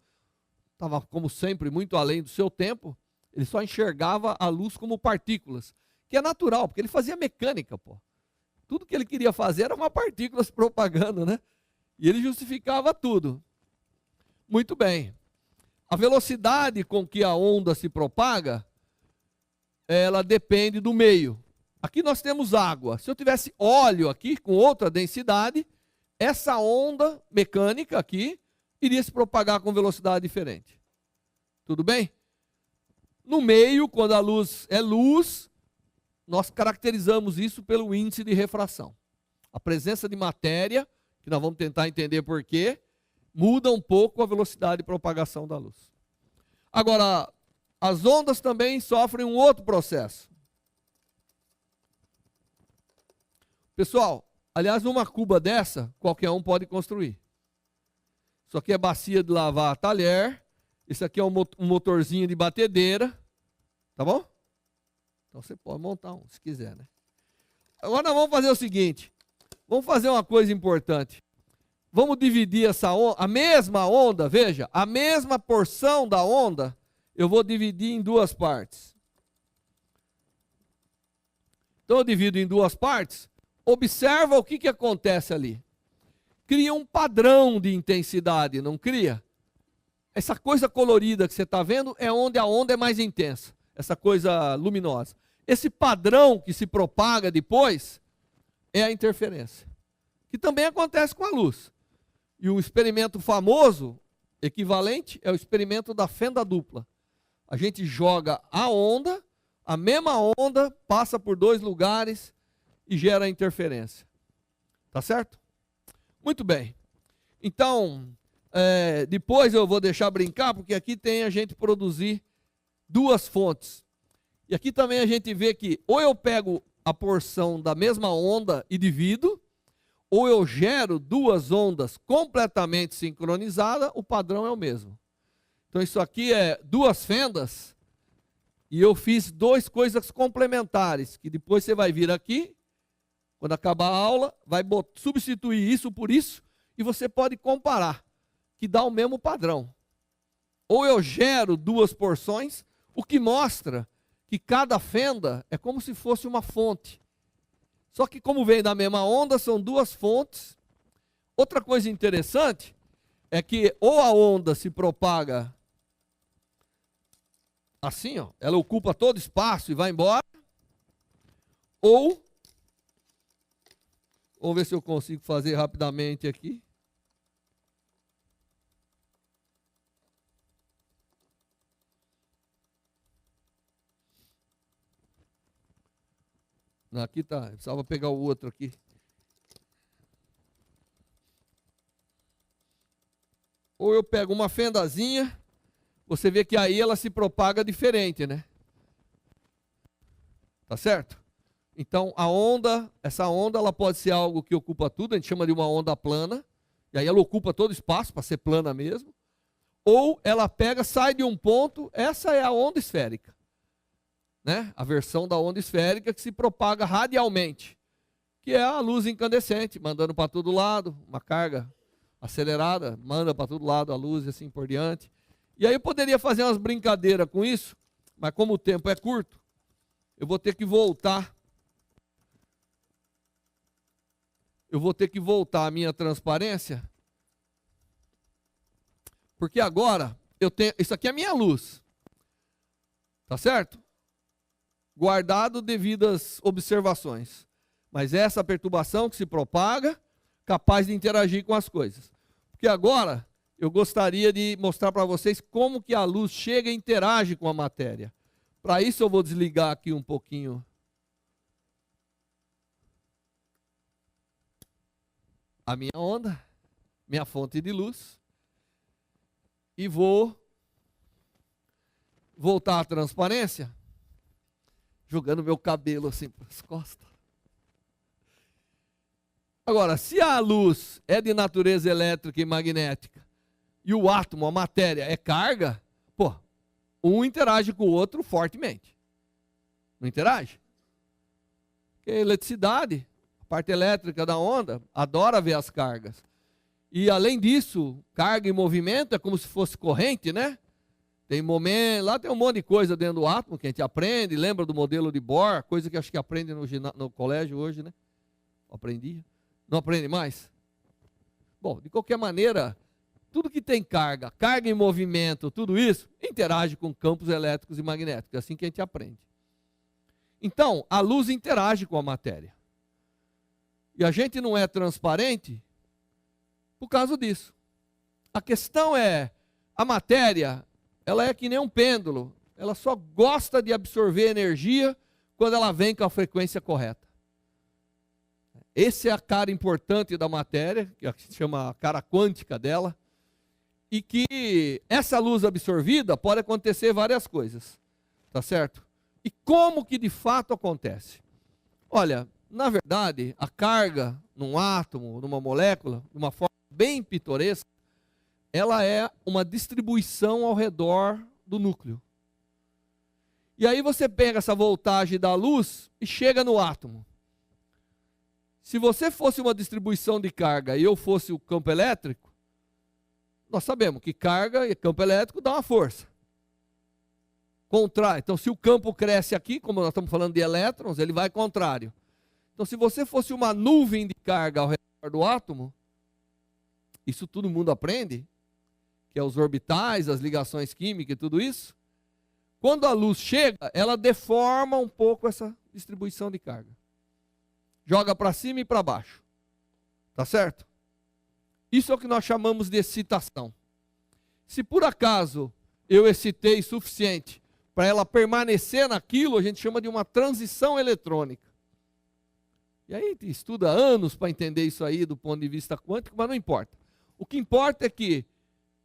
estava, como sempre, muito além do seu tempo. Ele só enxergava a luz como partículas, que é natural, porque ele fazia mecânica, pô. Tudo que ele queria fazer era uma partícula se propagando, né? E ele justificava tudo. Muito bem. A velocidade com que a onda se propaga, ela depende do meio. Aqui nós temos água. Se eu tivesse óleo aqui, com outra densidade, essa onda mecânica aqui iria se propagar com velocidade diferente. Tudo bem? No meio, quando a luz é luz, nós caracterizamos isso pelo índice de refração. A presença de matéria, que nós vamos tentar entender por quê, muda um pouco a velocidade de propagação da luz. Agora, as ondas também sofrem um outro processo. Pessoal, Aliás, uma cuba dessa, qualquer um pode construir. Isso aqui é bacia de lavar talher. Isso aqui é um motorzinho de batedeira. Tá bom? Então você pode montar um, se quiser, né? Agora nós vamos fazer o seguinte. Vamos fazer uma coisa importante. Vamos dividir essa onda, a mesma onda, veja, a mesma porção da onda, eu vou dividir em duas partes. Então eu divido em duas partes. Observa o que acontece ali. Cria um padrão de intensidade, não cria? Essa coisa colorida que você está vendo é onde a onda é mais intensa. Essa coisa luminosa. Esse padrão que se propaga depois é a interferência. Que também acontece com a luz. E um experimento famoso, equivalente, é o experimento da fenda dupla. A gente joga a onda, a mesma onda passa por dois lugares e gera interferência. Tá certo? Muito bem. Então, depois eu vou deixar brincar, porque aqui tem a gente produzir duas fontes. E aqui também a gente vê que ou eu pego a porção da mesma onda e divido, ou eu gero duas ondas completamente sincronizadas, o padrão é o mesmo. Então isso aqui é duas fendas, e eu fiz duas coisas complementares, que depois você vai vir aqui, quando acabar a aula, vai substituir isso por isso, e você pode comparar, que dá o mesmo padrão. Ou eu gero duas porções, o que mostra que cada fenda é como se fosse uma fonte. Só que como vem da mesma onda, são duas fontes. Outra coisa interessante é que ou a onda se propaga assim, ó, ela ocupa todo espaço e vai embora, ou, vamos ver se eu consigo fazer rapidamente aqui. Aqui tá, eu precisava pegar o outro aqui. Ou eu pego uma fendazinha, você vê que aí ela se propaga diferente, né? Tá certo? Então a onda, essa onda, ela pode ser algo que ocupa tudo, a gente chama de uma onda plana, e aí ela ocupa todo o espaço para ser plana mesmo. Ou ela pega, sai de um ponto, essa é a onda esférica. Né? A versão da onda esférica que se propaga radialmente, que é a luz incandescente, mandando para todo lado, uma carga acelerada, manda para todo lado a luz e assim por diante. E aí eu poderia fazer umas brincadeiras com isso, mas como o tempo é curto, eu vou ter que voltar. Eu vou ter que voltar a minha transparência, porque agora eu tenho, isso aqui é a minha luz, tá certo? Guardado devidas observações. Mas essa perturbação que se propaga, capaz de interagir com as coisas. Porque agora eu gostaria de mostrar para vocês como que a luz chega e interage com a matéria. Para isso eu vou desligar aqui um pouquinho a minha onda, minha fonte de luz, e vou voltar à transparência, jogando meu cabelo assim para as costas. Agora, se a luz é de natureza elétrica e magnética, e o átomo, a matéria, é carga, pô, um interage com o outro fortemente. Não interage? Porque a eletricidade, a parte elétrica da onda, adora ver as cargas. E além disso, carga e movimento é como se fosse corrente, né? Tem momento, lá tem um monte de coisa dentro do átomo que a gente aprende, lembra do modelo de Bohr, coisa que acho que aprende no colégio hoje, né? Aprendia. Não aprende mais? Bom, de qualquer maneira, tudo que tem carga, carga em movimento, tudo isso, interage com campos elétricos e magnéticos, é assim que a gente aprende. Então, a luz interage com a matéria. E a gente não é transparente por causa disso. A questão é, a matéria, ela é que nem um pêndulo, ela só gosta de absorver energia quando ela vem com a frequência correta. Essa é a cara importante da matéria, que se chama a cara quântica dela, e que essa luz absorvida pode acontecer várias coisas, tá certo? E como que de fato acontece? Olha, na verdade, a carga num átomo, numa molécula, de uma forma bem pitoresca, ela é uma distribuição ao redor do núcleo. E aí você pega essa voltagem da luz e chega no átomo. Se você fosse uma distribuição de carga e eu fosse o campo elétrico, nós sabemos que carga e campo elétrico dá uma força. Contrário. Então, se o campo cresce aqui, como nós estamos falando de elétrons, ele vai contrário. Então, se você fosse uma nuvem de carga ao redor do átomo, isso todo mundo aprende, que é os orbitais, as ligações químicas e tudo isso. Quando a luz chega, ela deforma um pouco essa distribuição de carga. Joga para cima e para baixo. Tá certo? Isso é o que nós chamamos de excitação. Se por acaso eu excitei suficiente para ela permanecer naquilo, a gente chama de uma transição eletrônica. E aí estuda anos para entender isso aí do ponto de vista quântico, mas não importa. O que importa é que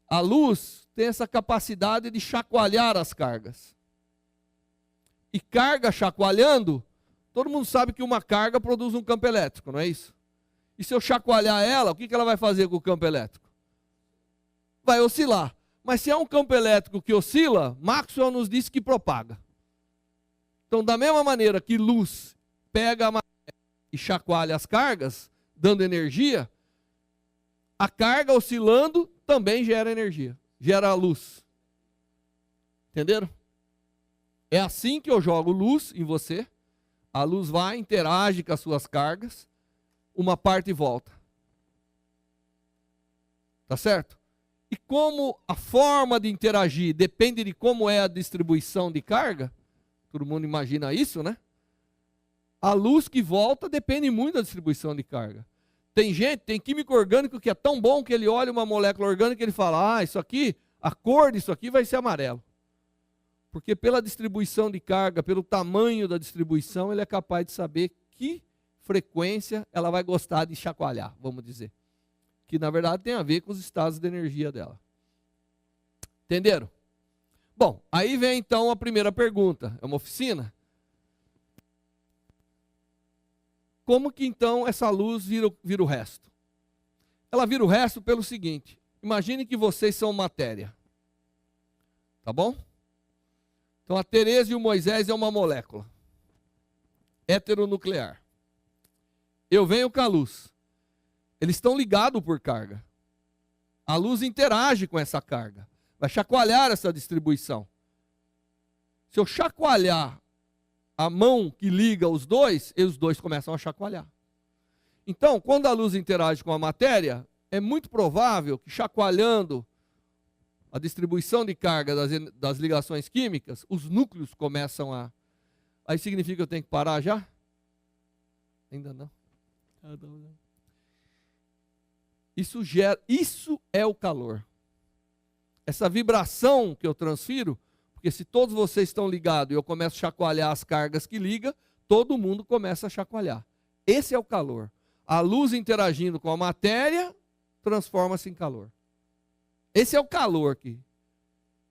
a luz tem essa capacidade de chacoalhar as cargas. E carga chacoalhando, todo mundo sabe que uma carga produz um campo elétrico, não é isso? E se eu chacoalhar ela, o que ela vai fazer com o campo elétrico? Vai oscilar. Mas se é um campo elétrico que oscila, Maxwell nos disse que propaga. Então, da mesma maneira que luz pega a matéria e chacoalha as cargas, dando energia, a carga oscilando também gera energia, gera luz. Entenderam? É assim que eu jogo luz em você, a luz vai, interage com as suas cargas, uma parte volta. Tá certo? E como a forma de interagir depende de como é a distribuição de carga, todo mundo imagina isso, né? A luz que volta depende muito da distribuição de carga. Tem gente, tem químico orgânico que é tão bom que ele olha uma molécula orgânica e ele fala, isso aqui, a cor disso aqui vai ser amarelo. Porque pela distribuição de carga, pelo tamanho da distribuição, ele é capaz de saber que frequência ela vai gostar de chacoalhar, vamos dizer. Que na verdade tem a ver com os estados de energia dela. Entenderam? Bom, aí vem então a primeira pergunta. É uma oficina? Como que então essa luz vira o resto? Ela vira o resto pelo seguinte. Imagine que vocês são matéria. Tá bom? Então a Tereza e o Moisés é uma molécula. Heteronuclear. Eu venho com a luz. Eles estão ligados por carga. A luz interage com essa carga. Vai chacoalhar essa distribuição. Se eu chacoalhar a mão que liga os dois começam a chacoalhar. Então, quando a luz interage com a matéria, é muito provável que chacoalhando a distribuição de carga das ligações químicas, os núcleos começam a... Aí significa que eu tenho que parar já? Ainda não. Isso é o calor. Essa vibração que eu transfiro, porque se todos vocês estão ligados e eu começo a chacoalhar as cargas que liga, todo mundo começa a chacoalhar. Esse é o calor. A luz interagindo com a matéria transforma-se em calor. Esse é o calor que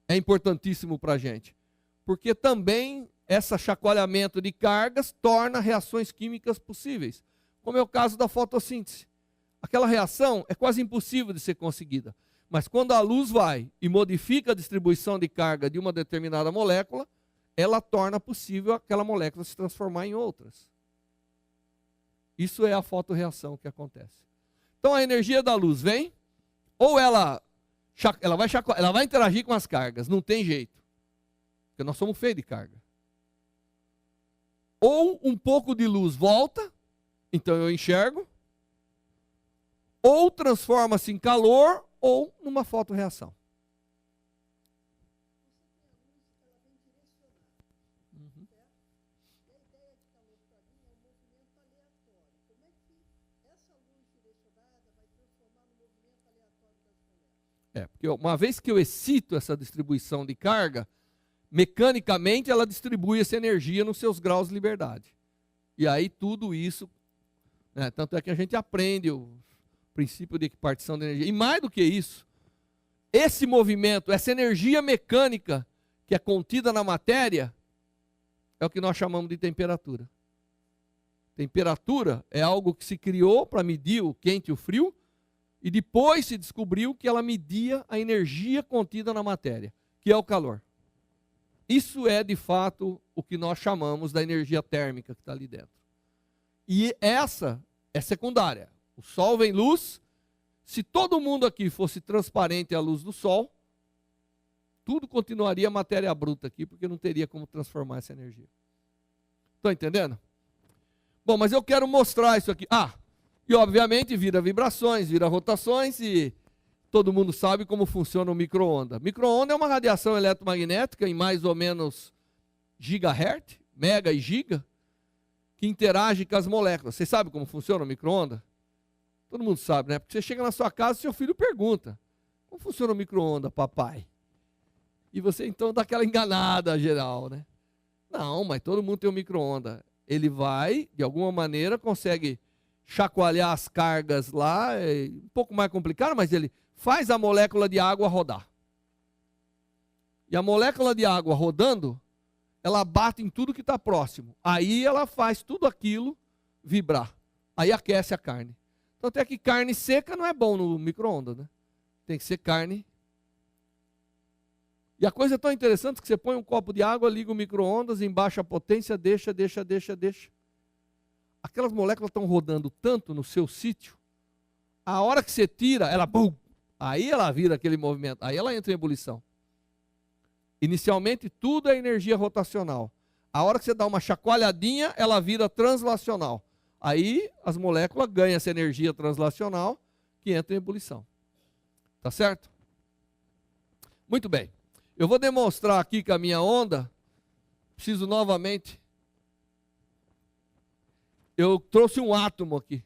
é importantíssimo para a gente. Porque também esse chacoalhamento de cargas torna reações químicas possíveis. Como é o caso da fotossíntese. Aquela reação é quase impossível de ser conseguida. Mas quando a luz vai e modifica a distribuição de carga de uma determinada molécula, ela torna possível aquela molécula se transformar em outras. Isso é a fotorreação que acontece. Então a energia da luz vem, ou ela vai interagir com as cargas, não tem jeito. Porque nós somos feitos de carga. Ou um pouco de luz volta, então eu enxergo, ou transforma-se em calor, ou numa fotorreação. Porque uma vez que eu excito essa distribuição de carga, mecanicamente ela distribui essa energia nos seus graus de liberdade. E aí tudo isso, né, tanto é que a gente aprende o princípio de equipartição de energia. E mais do que isso, esse movimento, essa energia mecânica que é contida na matéria, é o que nós chamamos de temperatura. Temperatura é algo que se criou para medir o quente e o frio, e depois se descobriu que ela media a energia contida na matéria, que é o calor. Isso é, de fato, o que nós chamamos da energia térmica que está ali dentro. E essa é secundária. O Sol vem luz. Se todo mundo aqui fosse transparente à luz do Sol, tudo continuaria matéria bruta aqui, porque não teria como transformar essa energia. Estão entendendo? Bom, mas eu quero mostrar isso aqui. E obviamente vira vibrações, vira rotações, e todo mundo sabe como funciona o micro-onda. Micro-onda é uma radiação eletromagnética em mais ou menos gigahertz, mega e giga, que interage com as moléculas. Vocês sabem como funciona o micro-onda? Todo mundo sabe, né? Porque você chega na sua casa e seu filho pergunta: como funciona o micro-onda, papai? E você então dá aquela enganada geral, né? Não, mas todo mundo tem um micro-onda. Ele vai, de alguma maneira, consegue chacoalhar as cargas lá, é um pouco mais complicado, mas ele faz a molécula de água rodar. E a molécula de água rodando, ela bate em tudo que está próximo. Aí ela faz tudo aquilo vibrar. Aí aquece a carne. Então até que carne seca não é bom no micro-ondas, né? Tem que ser carne. E a coisa é tão interessante que você põe um copo de água, liga o micro-ondas, em baixa potência, deixa. Aquelas moléculas estão rodando tanto no seu sítio, a hora que você tira, ela bum, aí ela vira aquele movimento, aí ela entra em ebulição. Inicialmente tudo é energia rotacional. A hora que você dá uma chacoalhadinha, ela vira translacional. Aí as moléculas ganham essa energia translacional que entra em ebulição. Tá certo? Muito bem. Eu vou demonstrar aqui que a minha onda, preciso novamente, eu trouxe um átomo aqui.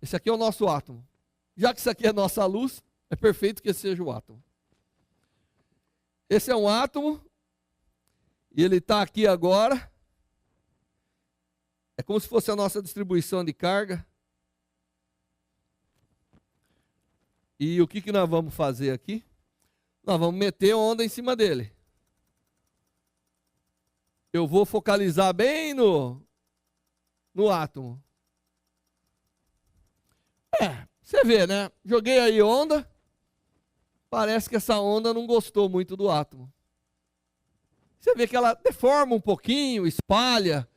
Esse aqui é o nosso átomo. Já que isso aqui é nossa luz, é perfeito que esse seja o átomo. Esse é um átomo, e ele está aqui agora. É como se fosse a nossa distribuição de carga. E o que nós vamos fazer aqui? Nós vamos meter onda em cima dele. Eu vou focalizar bem no átomo. Você vê, né? Joguei aí onda. Parece que essa onda não gostou muito do átomo. Você vê que ela deforma um pouquinho, espalha,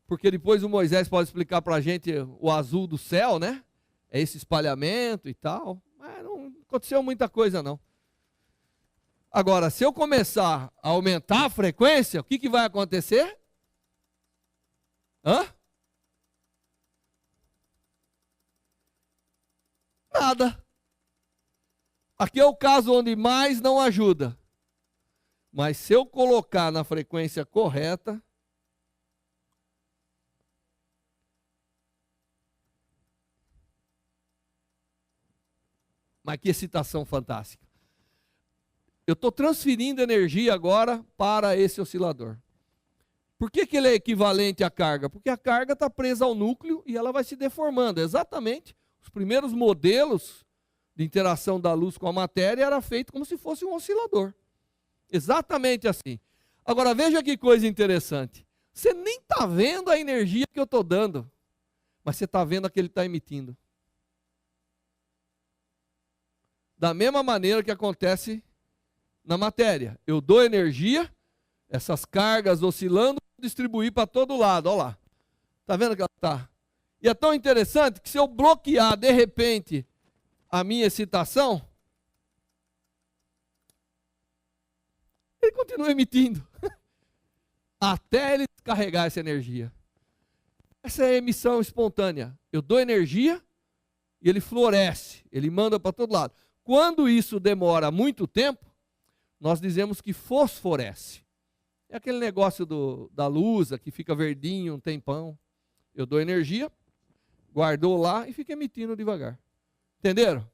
porque depois o Moisés pode explicar para a gente o azul do céu, né? É esse espalhamento e tal. Mas não aconteceu muita coisa, não. Agora, se eu começar a aumentar a frequência, o que vai acontecer? Nada. Aqui é o caso onde mais não ajuda. Mas se eu colocar na frequência correta, mas que excitação fantástica. Eu estou transferindo energia agora para esse oscilador. Por que ele é equivalente à carga? Porque a carga está presa ao núcleo e ela vai se deformando. Exatamente. Os primeiros modelos de interação da luz com a matéria era feito como se fosse um oscilador. Exatamente assim. Agora veja que coisa interessante. Você nem está vendo a energia que eu estou dando, mas você está vendo a que ele está emitindo. Da mesma maneira que acontece na matéria. Eu dou energia, essas cargas oscilando, distribuir para todo lado. Olha lá. Está vendo que ela está? E é tão interessante que se eu bloquear de repente a minha excitação, ele continua emitindo. Até ele descarregar essa energia. Essa é a emissão espontânea. Eu dou energia e ele floresce. Ele manda para todo lado. Quando isso demora muito tempo, nós dizemos que fosforece. É aquele negócio da luz, que fica verdinho um tempão. Eu dou energia, guardou lá e fica emitindo devagar. Entenderam?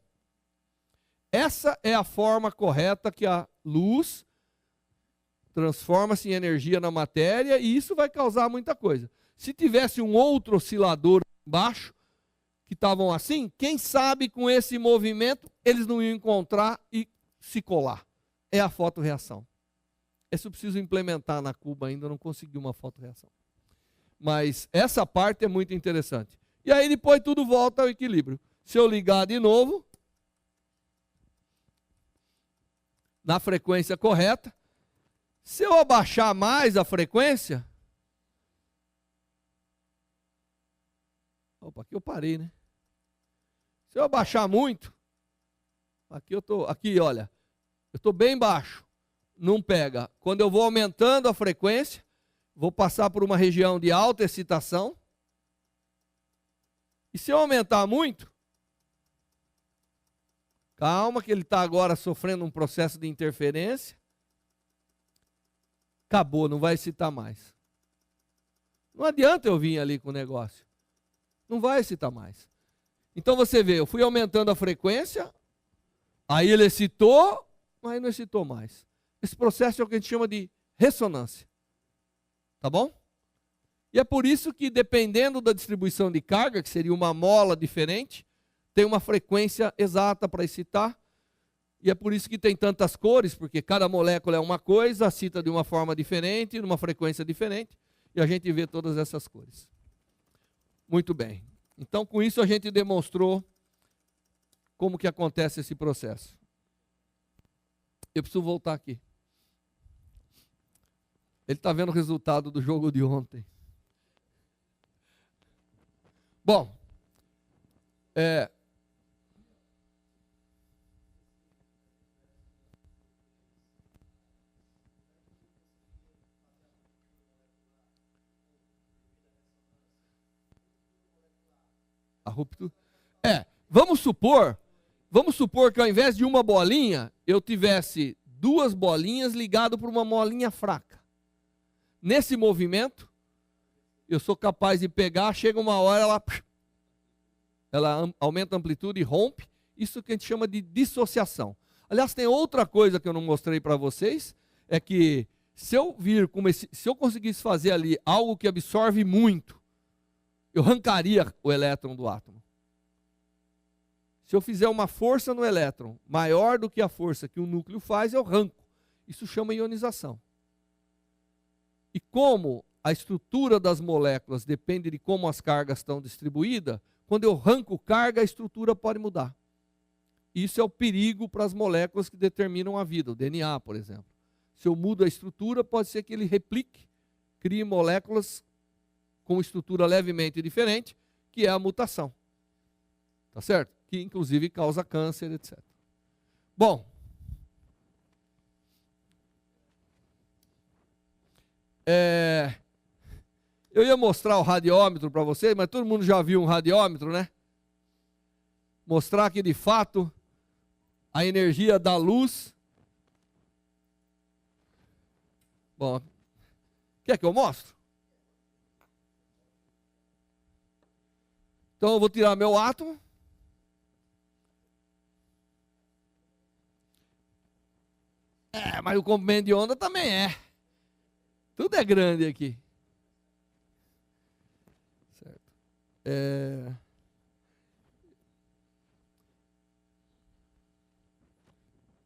Essa é a forma correta que a luz transforma-se em energia na matéria, e isso vai causar muita coisa. Se tivesse um outro oscilador embaixo, que estavam assim, quem sabe com esse movimento eles não iam encontrar e se colar. É a fotorreação. Isso eu preciso implementar na Cuba ainda, não consegui uma fotorreação. Mas essa parte é muito interessante. E aí depois tudo volta ao equilíbrio. Se eu ligar de novo, na frequência correta, se eu abaixar mais a frequência... Opa, aqui eu parei, né? Se eu abaixar muito, aqui, olha, eu estou bem baixo, não pega. Quando eu vou aumentando a frequência, vou passar por uma região de alta excitação. E se eu aumentar muito, calma que ele está agora sofrendo um processo de interferência, acabou, não vai excitar mais. Não adianta eu vir ali com o negócio, não vai excitar mais. Então você vê, eu fui aumentando a frequência, aí ele excitou, mas não excitou mais. Esse processo é o que a gente chama de ressonância. Tá bom? E é por isso que, dependendo da distribuição de carga, que seria uma mola diferente, tem uma frequência exata para excitar. E é por isso que tem tantas cores, porque cada molécula é uma coisa, excita de uma forma diferente, numa frequência diferente, e a gente vê todas essas cores. Muito bem. Então, com isso, a gente demonstrou como que acontece esse processo. Eu preciso voltar aqui. Ele está vendo o resultado do jogo de ontem. Bom, a ruptura. Vamos supor que ao invés de uma bolinha, eu tivesse duas bolinhas ligadas por uma molinha fraca. Nesse movimento, eu sou capaz de pegar, chega uma hora, ela aumenta a amplitude e rompe. Isso que a gente chama de dissociação. Aliás, tem outra coisa que eu não mostrei para vocês, é que se eu conseguisse fazer ali algo que absorve muito, eu arrancaria o elétron do átomo. Se eu fizer uma força no elétron maior do que a força que o núcleo faz, eu arranco. Isso chama ionização. E como a estrutura das moléculas depende de como as cargas estão distribuídas, quando eu arranco carga, a estrutura pode mudar. Isso é o perigo para as moléculas que determinam a vida, o DNA, por exemplo. Se eu mudo a estrutura, pode ser que ele replique, crie moléculas com estrutura levemente diferente, que é a mutação. Tá certo? Que inclusive causa câncer, etc. Bom, eu ia mostrar o radiômetro para vocês, mas todo mundo já viu um radiômetro, né? Mostrar que de fato a energia da luz. Bom, quer que eu mostre? Então eu vou tirar meu átomo. Mas o comprimento de onda também é. Tudo é grande aqui. Certo.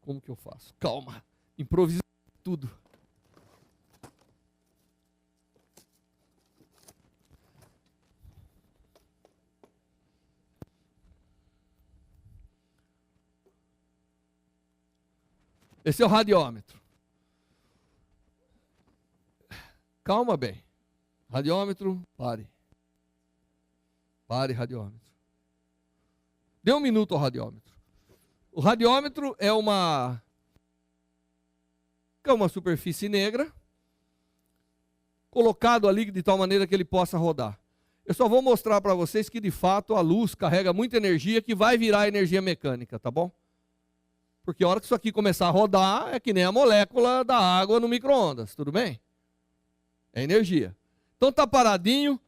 Como que eu faço? Calma. Improvisa tudo. Esse é o radiômetro. Calma bem. Radiômetro, pare. Pare, radiômetro. Dê um minuto ao radiômetro. O radiômetro é uma superfície negra, colocado ali de tal maneira que ele possa rodar. Eu só vou mostrar para vocês que, de fato, a luz carrega muita energia que vai virar energia mecânica, tá bom? Porque a hora que isso aqui começar a rodar, é que nem a molécula da água no micro-ondas, tudo bem? É energia. Então tá paradinho,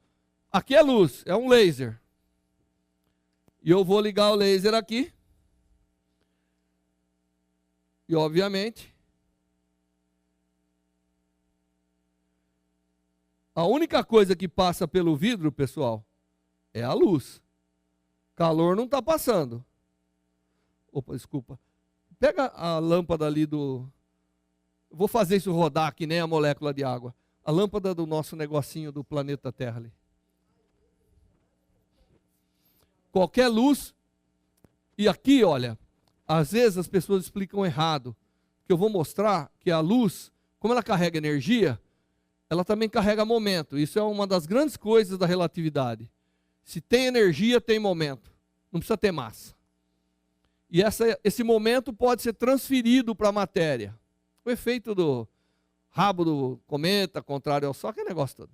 aqui é luz, é um laser. E eu vou ligar o laser aqui. E obviamente, a única coisa que passa pelo vidro, pessoal, é a luz. Calor não está passando. Opa, desculpa. Pega a lâmpada ali do... Vou fazer isso rodar que nem a molécula de água. A lâmpada do nosso negocinho do planeta Terra ali. Qualquer luz. E aqui, olha, às vezes as pessoas explicam errado. Que eu vou mostrar que a luz, como ela carrega energia, ela também carrega momento. Isso é uma das grandes coisas da relatividade. Se tem energia, tem momento. Não precisa ter massa. E esse momento pode ser transferido para a matéria. O efeito do rabo do cometa, contrário ao Sol, aquele negócio todo.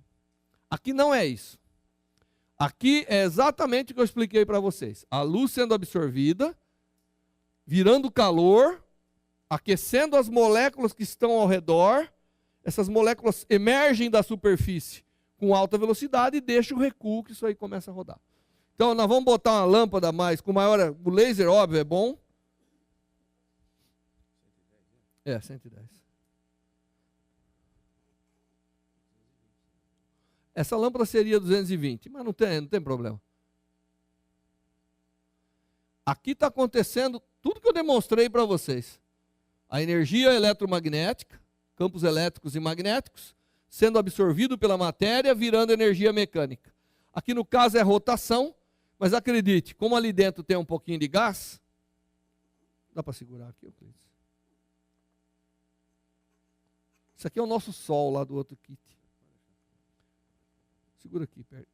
Aqui não é isso. Aqui é exatamente o que eu expliquei para vocês. A luz sendo absorvida, virando calor, aquecendo as moléculas que estão ao redor. Essas moléculas emergem da superfície com alta velocidade e deixam o recuo, que isso aí começa a rodar. Então, nós vamos botar uma lâmpada mais, com maior... O laser, óbvio, é bom. 110. Essa lâmpada seria 220, mas não tem problema. Aqui está acontecendo tudo que eu demonstrei para vocês. A energia eletromagnética, campos elétricos e magnéticos, sendo absorvido pela matéria, virando energia mecânica. Aqui no caso é rotação, mas acredite, como ali dentro tem um pouquinho de gás, dá para segurar aqui, Euclides? Isso aqui é o nosso Sol lá do outro kit. Segura aqui, perto.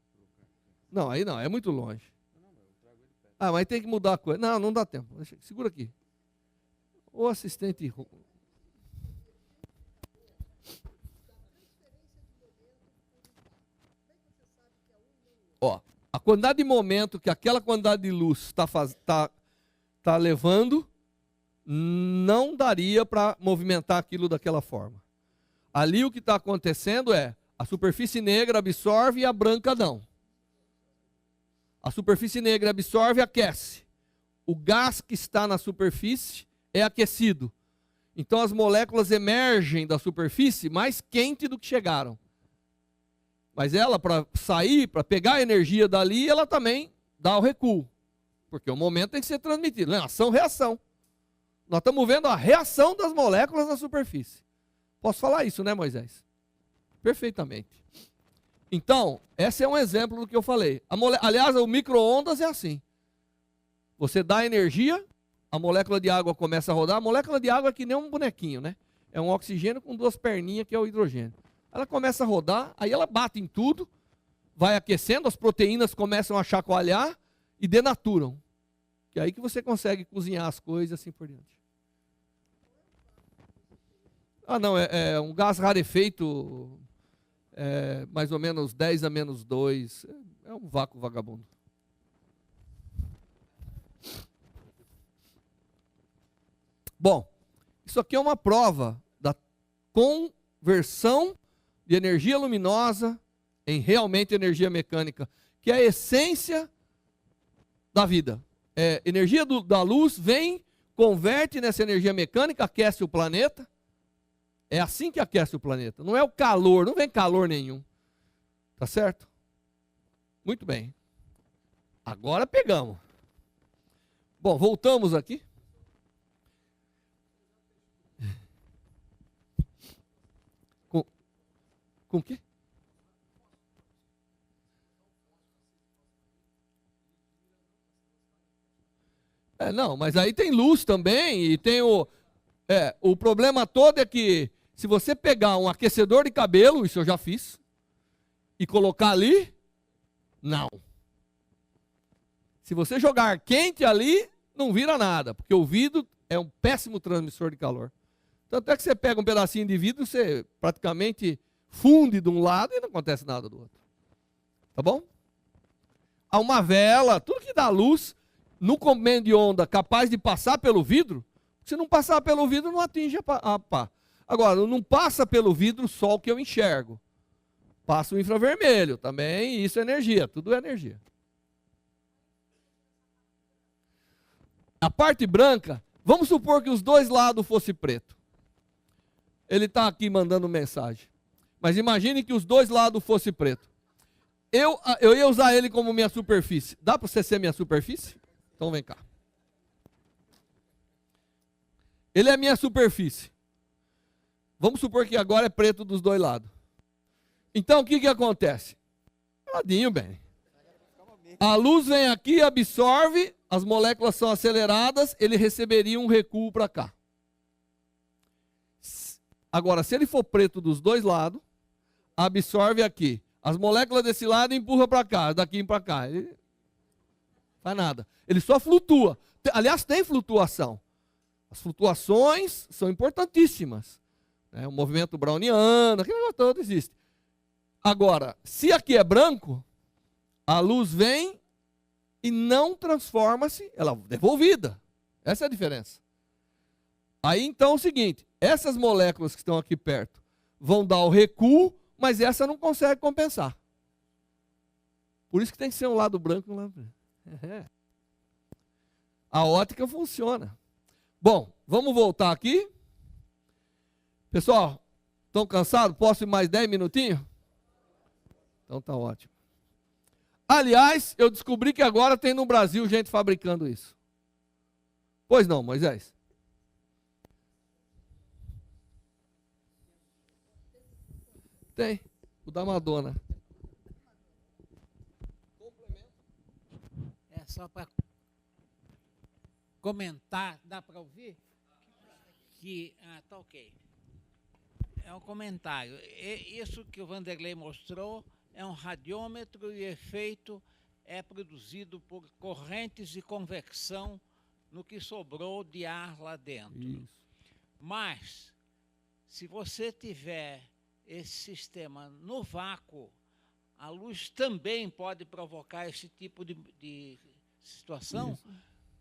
Não, aí não, é muito longe. Ah, mas tem que mudar a coisa. Não, não dá tempo. Segura aqui. O assistente... Ó, a quantidade de momento que aquela quantidade de luz tá levando, não daria para movimentar aquilo daquela forma. Ali o que está acontecendo é, a superfície negra absorve e a branca não. A superfície negra absorve e aquece. O gás que está na superfície é aquecido. Então as moléculas emergem da superfície mais quente do que chegaram. Mas ela, para sair, para pegar a energia dali, ela também dá o recuo. Porque o momento tem que ser transmitido. Ação, reação. Nós estamos vendo a reação das moléculas na superfície. Posso falar isso, né, Moisés? Perfeitamente. Então, esse é um exemplo do que eu falei. Aliás, o micro-ondas é assim. Você dá energia, a molécula de água começa a rodar. A molécula de água é que nem um bonequinho, né? É um oxigênio com duas perninhas, que é o hidrogênio. Ela começa a rodar, aí ela bate em tudo, vai aquecendo, as proteínas começam a chacoalhar e denaturam. Que é aí que você consegue cozinhar as coisas e assim por diante. Ah, não, é um gás rarefeito, mais ou menos 10 a menos 2. É um vácuo vagabundo. Bom, isso aqui é uma prova da conversão de energia luminosa em realmente energia mecânica, que é a essência da vida. Energia da luz vem, converte nessa energia mecânica, aquece o planeta. É assim que aquece o planeta. Não é o calor, não vem calor nenhum. Tá certo? Muito bem. Agora pegamos. Bom, voltamos aqui. Com o quê? Não, mas aí tem luz também e tem o problema todo é que se você pegar um aquecedor de cabelo, isso eu já fiz, e colocar ali, não. Se você jogar ar quente ali, não vira nada, porque o vidro é um péssimo transmissor de calor. Tanto é que você pega um pedacinho de vidro, você praticamente funde de um lado e não acontece nada do outro. Tá bom? Há uma vela, tudo que dá luz, no comprimento de onda capaz de passar pelo vidro, se não passar pelo vidro, não atinge a pá. Agora, não passa pelo vidro só o que eu enxergo. Passa o infravermelho também, isso é energia, tudo é energia. A parte branca, vamos supor que os dois lados fossem preto. Ele está aqui mandando mensagem. Mas imagine que os dois lados fossem preto. Eu ia usar ele como minha superfície. Dá para você ser minha superfície? Então vem cá. Ele é minha superfície. Vamos supor que agora é preto dos dois lados. Então, o que acontece? Caladinho, bem. A luz vem aqui, absorve, as moléculas são aceleradas, ele receberia um recuo para cá. Agora, se ele for preto dos dois lados, absorve aqui. As moléculas desse lado empurram para cá, daqui para cá. Ele não faz nada. Ele só flutua. Aliás, tem flutuação. As flutuações são importantíssimas. O movimento browniano, aquele negócio todo existe. Agora, se aqui é branco, a luz vem e não transforma-se, ela é devolvida. Essa é a diferença. Aí então é o seguinte, essas moléculas que estão aqui perto vão dar o recuo, mas essa não consegue compensar. Por isso que tem que ser um lado branco e um lado branco. A ótica funciona. Bom, vamos voltar aqui. Pessoal, estão cansados? Posso ir mais 10 minutinhos? Então tá ótimo. Aliás, eu descobri que agora tem no Brasil gente fabricando isso. Pois não, Moisés? Tem, o da Madonna. É só para comentar, dá para ouvir? Tá ok. É um comentário. Isso que o Vanderlei mostrou é um radiômetro e o efeito é produzido por correntes de convecção no que sobrou de ar lá dentro. Isso. Mas, se você tiver esse sistema no vácuo, a luz também pode provocar esse tipo de situação, isso,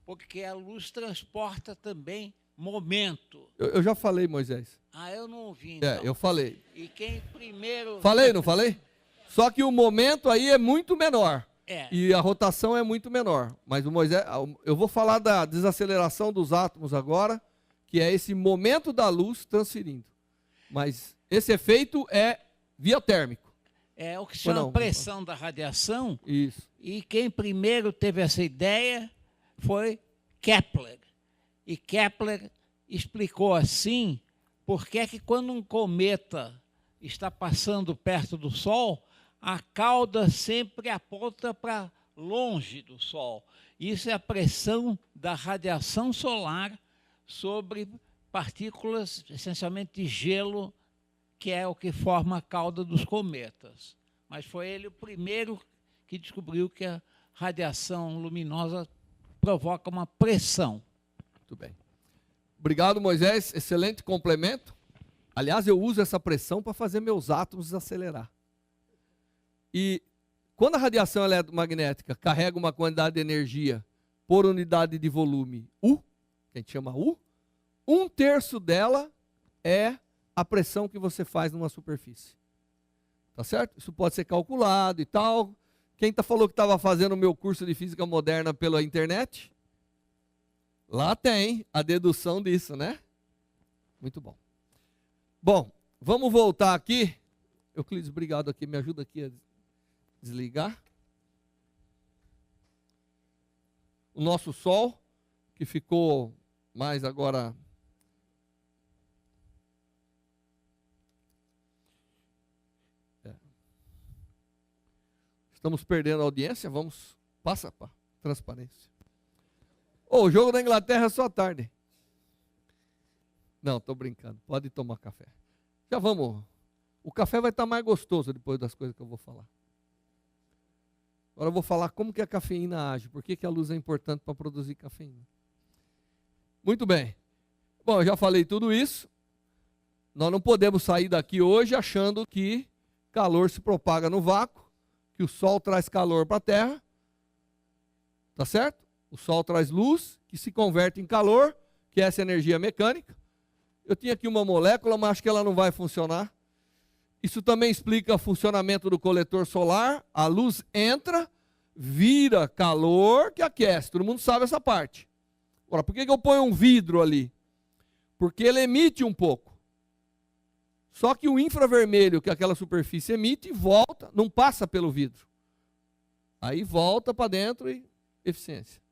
porque a luz transporta também momento. Eu já falei, Moisés. Eu não ouvi, então. Eu falei. E quem primeiro... Falei, não falei? Só que o momento aí é muito menor. É. E a rotação é muito menor. Mas o Moisés, eu vou falar da desaceleração dos átomos agora, que é esse momento da luz transferindo. Mas esse efeito é via térmico. É o que se chama pressão da radiação. Isso. E quem primeiro teve essa ideia foi Kepler. E Kepler explicou assim, porque é que quando um cometa está passando perto do Sol, a cauda sempre aponta para longe do Sol. Isso é a pressão da radiação solar sobre partículas, essencialmente de gelo, que é o que forma a cauda dos cometas. Mas foi ele o primeiro que descobriu que a radiação luminosa provoca uma pressão. Muito bem. Obrigado, Moisés. Excelente complemento. Aliás, eu uso essa pressão para fazer meus átomos acelerar. E quando a radiação eletromagnética carrega uma quantidade de energia por unidade de volume U, que a gente chama U, 1/3 dela é a pressão que você faz numa superfície. Tá certo? Isso pode ser calculado e tal. Quem falou que estava fazendo o meu curso de física moderna pela internet? Lá tem a dedução disso, né? Muito bom. Bom, vamos voltar aqui. Euclides, obrigado aqui. Me ajuda aqui a desligar. O nosso Sol, que ficou mais agora... Estamos perdendo a audiência, passa para transparência. O jogo da Inglaterra é só à tarde. Não, estou brincando, pode tomar café. Já vamos, o café vai estar mais gostoso depois das coisas que eu vou falar. Agora eu vou falar como que a cafeína age, por que a luz é importante para produzir cafeína. Muito bem. Bom, eu já falei tudo isso. Nós não podemos sair daqui hoje achando que calor se propaga no vácuo, que o Sol traz calor para a Terra, tá certo? O Sol traz luz, que se converte em calor, que é essa energia mecânica. Eu tinha aqui uma molécula, mas acho que ela não vai funcionar. Isso também explica o funcionamento do coletor solar. A luz entra, vira calor que aquece. Todo mundo sabe essa parte. Agora, por que eu ponho um vidro ali? Porque ele emite um pouco. Só que o infravermelho que aquela superfície emite volta, não passa pelo vidro. Aí volta para dentro e eficiência.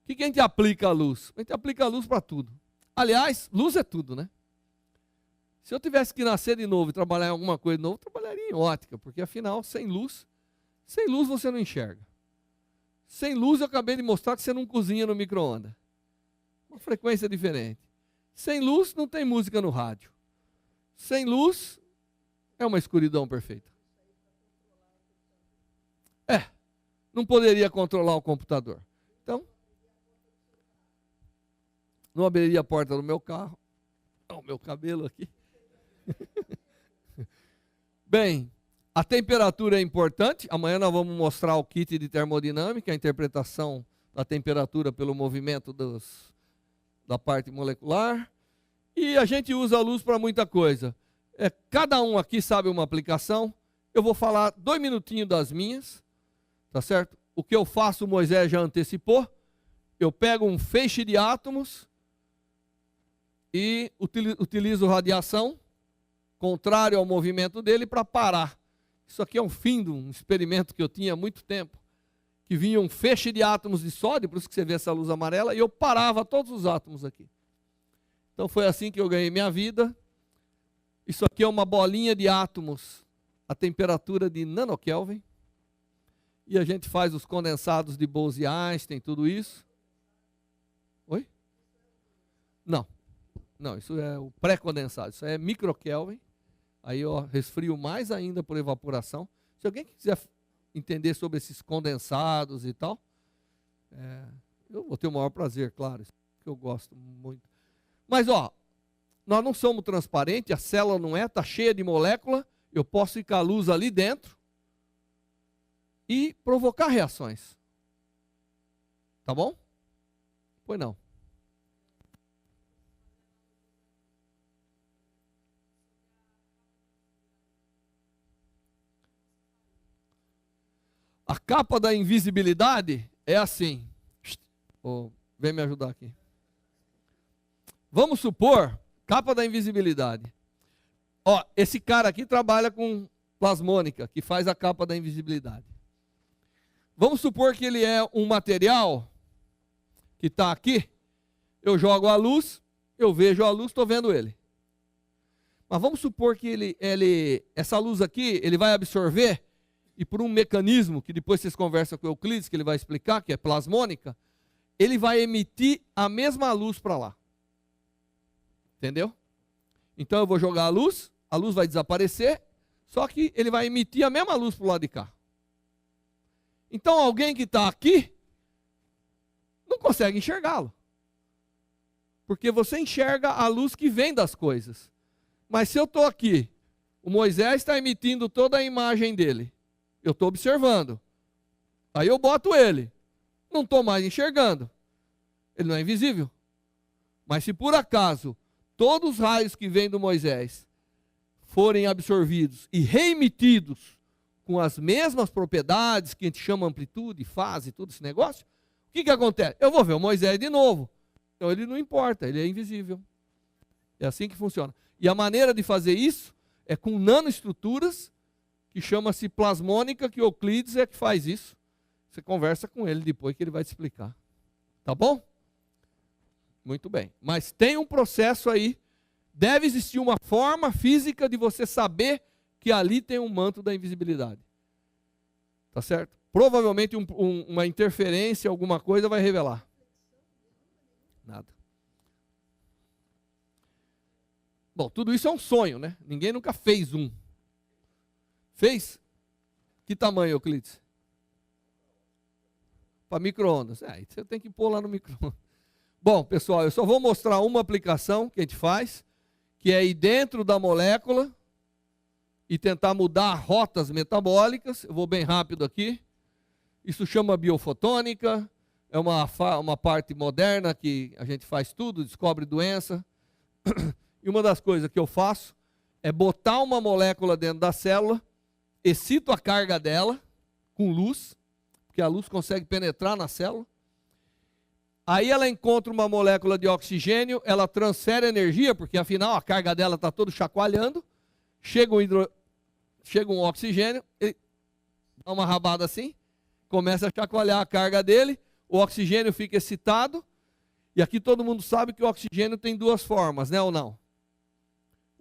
O que a gente aplica a luz? A gente aplica a luz para tudo. Aliás, luz é tudo, né? Se eu tivesse que nascer de novo e trabalhar em alguma coisa de novo, eu trabalharia em ótica, porque afinal, sem luz você não enxerga. Sem luz eu acabei de mostrar que você não cozinha no micro-ondas. Uma frequência diferente. Sem luz não tem música no rádio. Sem luz é uma escuridão perfeita. Não poderia controlar o computador. Então, não abriria a porta do meu carro. O meu cabelo aqui. Bem, a temperatura é importante. Amanhã nós vamos mostrar o kit de termodinâmica, a interpretação da temperatura pelo movimento da parte molecular. E a gente usa a luz para muita coisa. Cada um aqui sabe uma aplicação. Eu vou falar 2 minutinhos das minhas. Tá certo? O que eu faço, o Moisés já antecipou. Eu pego um feixe de átomos e utilizo radiação, contrário ao movimento dele, para parar. Isso aqui é um fim de um experimento que eu tinha há muito tempo, que vinha um feixe de átomos de sódio, por isso que você vê essa luz amarela, e eu parava todos os átomos aqui. Então foi assim que eu ganhei minha vida. Isso aqui é uma bolinha de átomos a temperatura de nanokelvin. E a gente faz os condensados de Bose e Einstein, tudo isso. Oi? Não. Não, isso é o pré-condensado, isso é microkelvin. Aí eu resfrio mais ainda por evaporação. Se alguém quiser entender sobre esses condensados e tal, eu vou ter o maior prazer, claro, isso que eu gosto muito. Mas, nós não somos transparentes, a célula não está cheia de molécula, eu posso ir com a luz ali dentro e provocar reações. Tá bom? Pois não. A capa da invisibilidade é assim. Vem me ajudar aqui. Vamos supor, capa da invisibilidade. Esse cara aqui trabalha com plasmônica, que faz a capa da invisibilidade. Vamos supor que ele é um material que está aqui. Eu jogo a luz, eu vejo a luz, estou vendo ele. Mas vamos supor que essa luz aqui, ele vai absorver, e por um mecanismo que depois vocês conversam com o Euclides, que ele vai explicar, que é plasmônica, ele vai emitir a mesma luz para lá. Entendeu? Então eu vou jogar a luz vai desaparecer, só que ele vai emitir a mesma luz para o lado de cá. Então alguém que está aqui não consegue enxergá-lo. Porque você enxerga a luz que vem das coisas. Mas se eu estou aqui, o Moisés está emitindo toda a imagem dele. Eu estou observando. Aí eu boto ele. Não estou mais enxergando. Ele não é invisível. Mas se por acaso todos os raios que vêm do Moisés forem absorvidos e reemitidos com as mesmas propriedades que a gente chama amplitude, fase, tudo esse negócio, o que acontece? Eu vou ver o Moisés de novo. Então ele não importa, ele é invisível. É assim que funciona. E a maneira de fazer isso é com nanoestruturas, que chama-se plasmônica, que Euclides é que faz isso. Você conversa com ele depois que ele vai te explicar. Tá bom? Muito bem. Mas tem um processo aí. Deve existir uma forma física de você saber que ali tem um manto da invisibilidade. Tá certo? Provavelmente uma interferência, alguma coisa vai revelar. Nada. Bom, tudo isso é um sonho, né? Ninguém nunca fez um. Fez? Que tamanho, Euclides? Para micro-ondas. Você tem que pôr lá no micro-ondas. Bom, pessoal, eu só vou mostrar uma aplicação que a gente faz, que é ir dentro da molécula e tentar mudar rotas metabólicas. Eu vou bem rápido aqui. Isso chama biofotônica. É uma parte moderna que a gente faz tudo, descobre doença. E uma das coisas que eu faço é botar uma molécula dentro da célula, excito a carga dela com luz, porque a luz consegue penetrar na célula. Aí ela encontra uma molécula de oxigênio, ela transfere energia, porque afinal a carga dela está toda chacoalhando. Chega um oxigênio, ele dá uma rabada assim, começa a chacoalhar a carga dele, o oxigênio fica excitado, e aqui todo mundo sabe que o oxigênio tem duas formas, né ou não?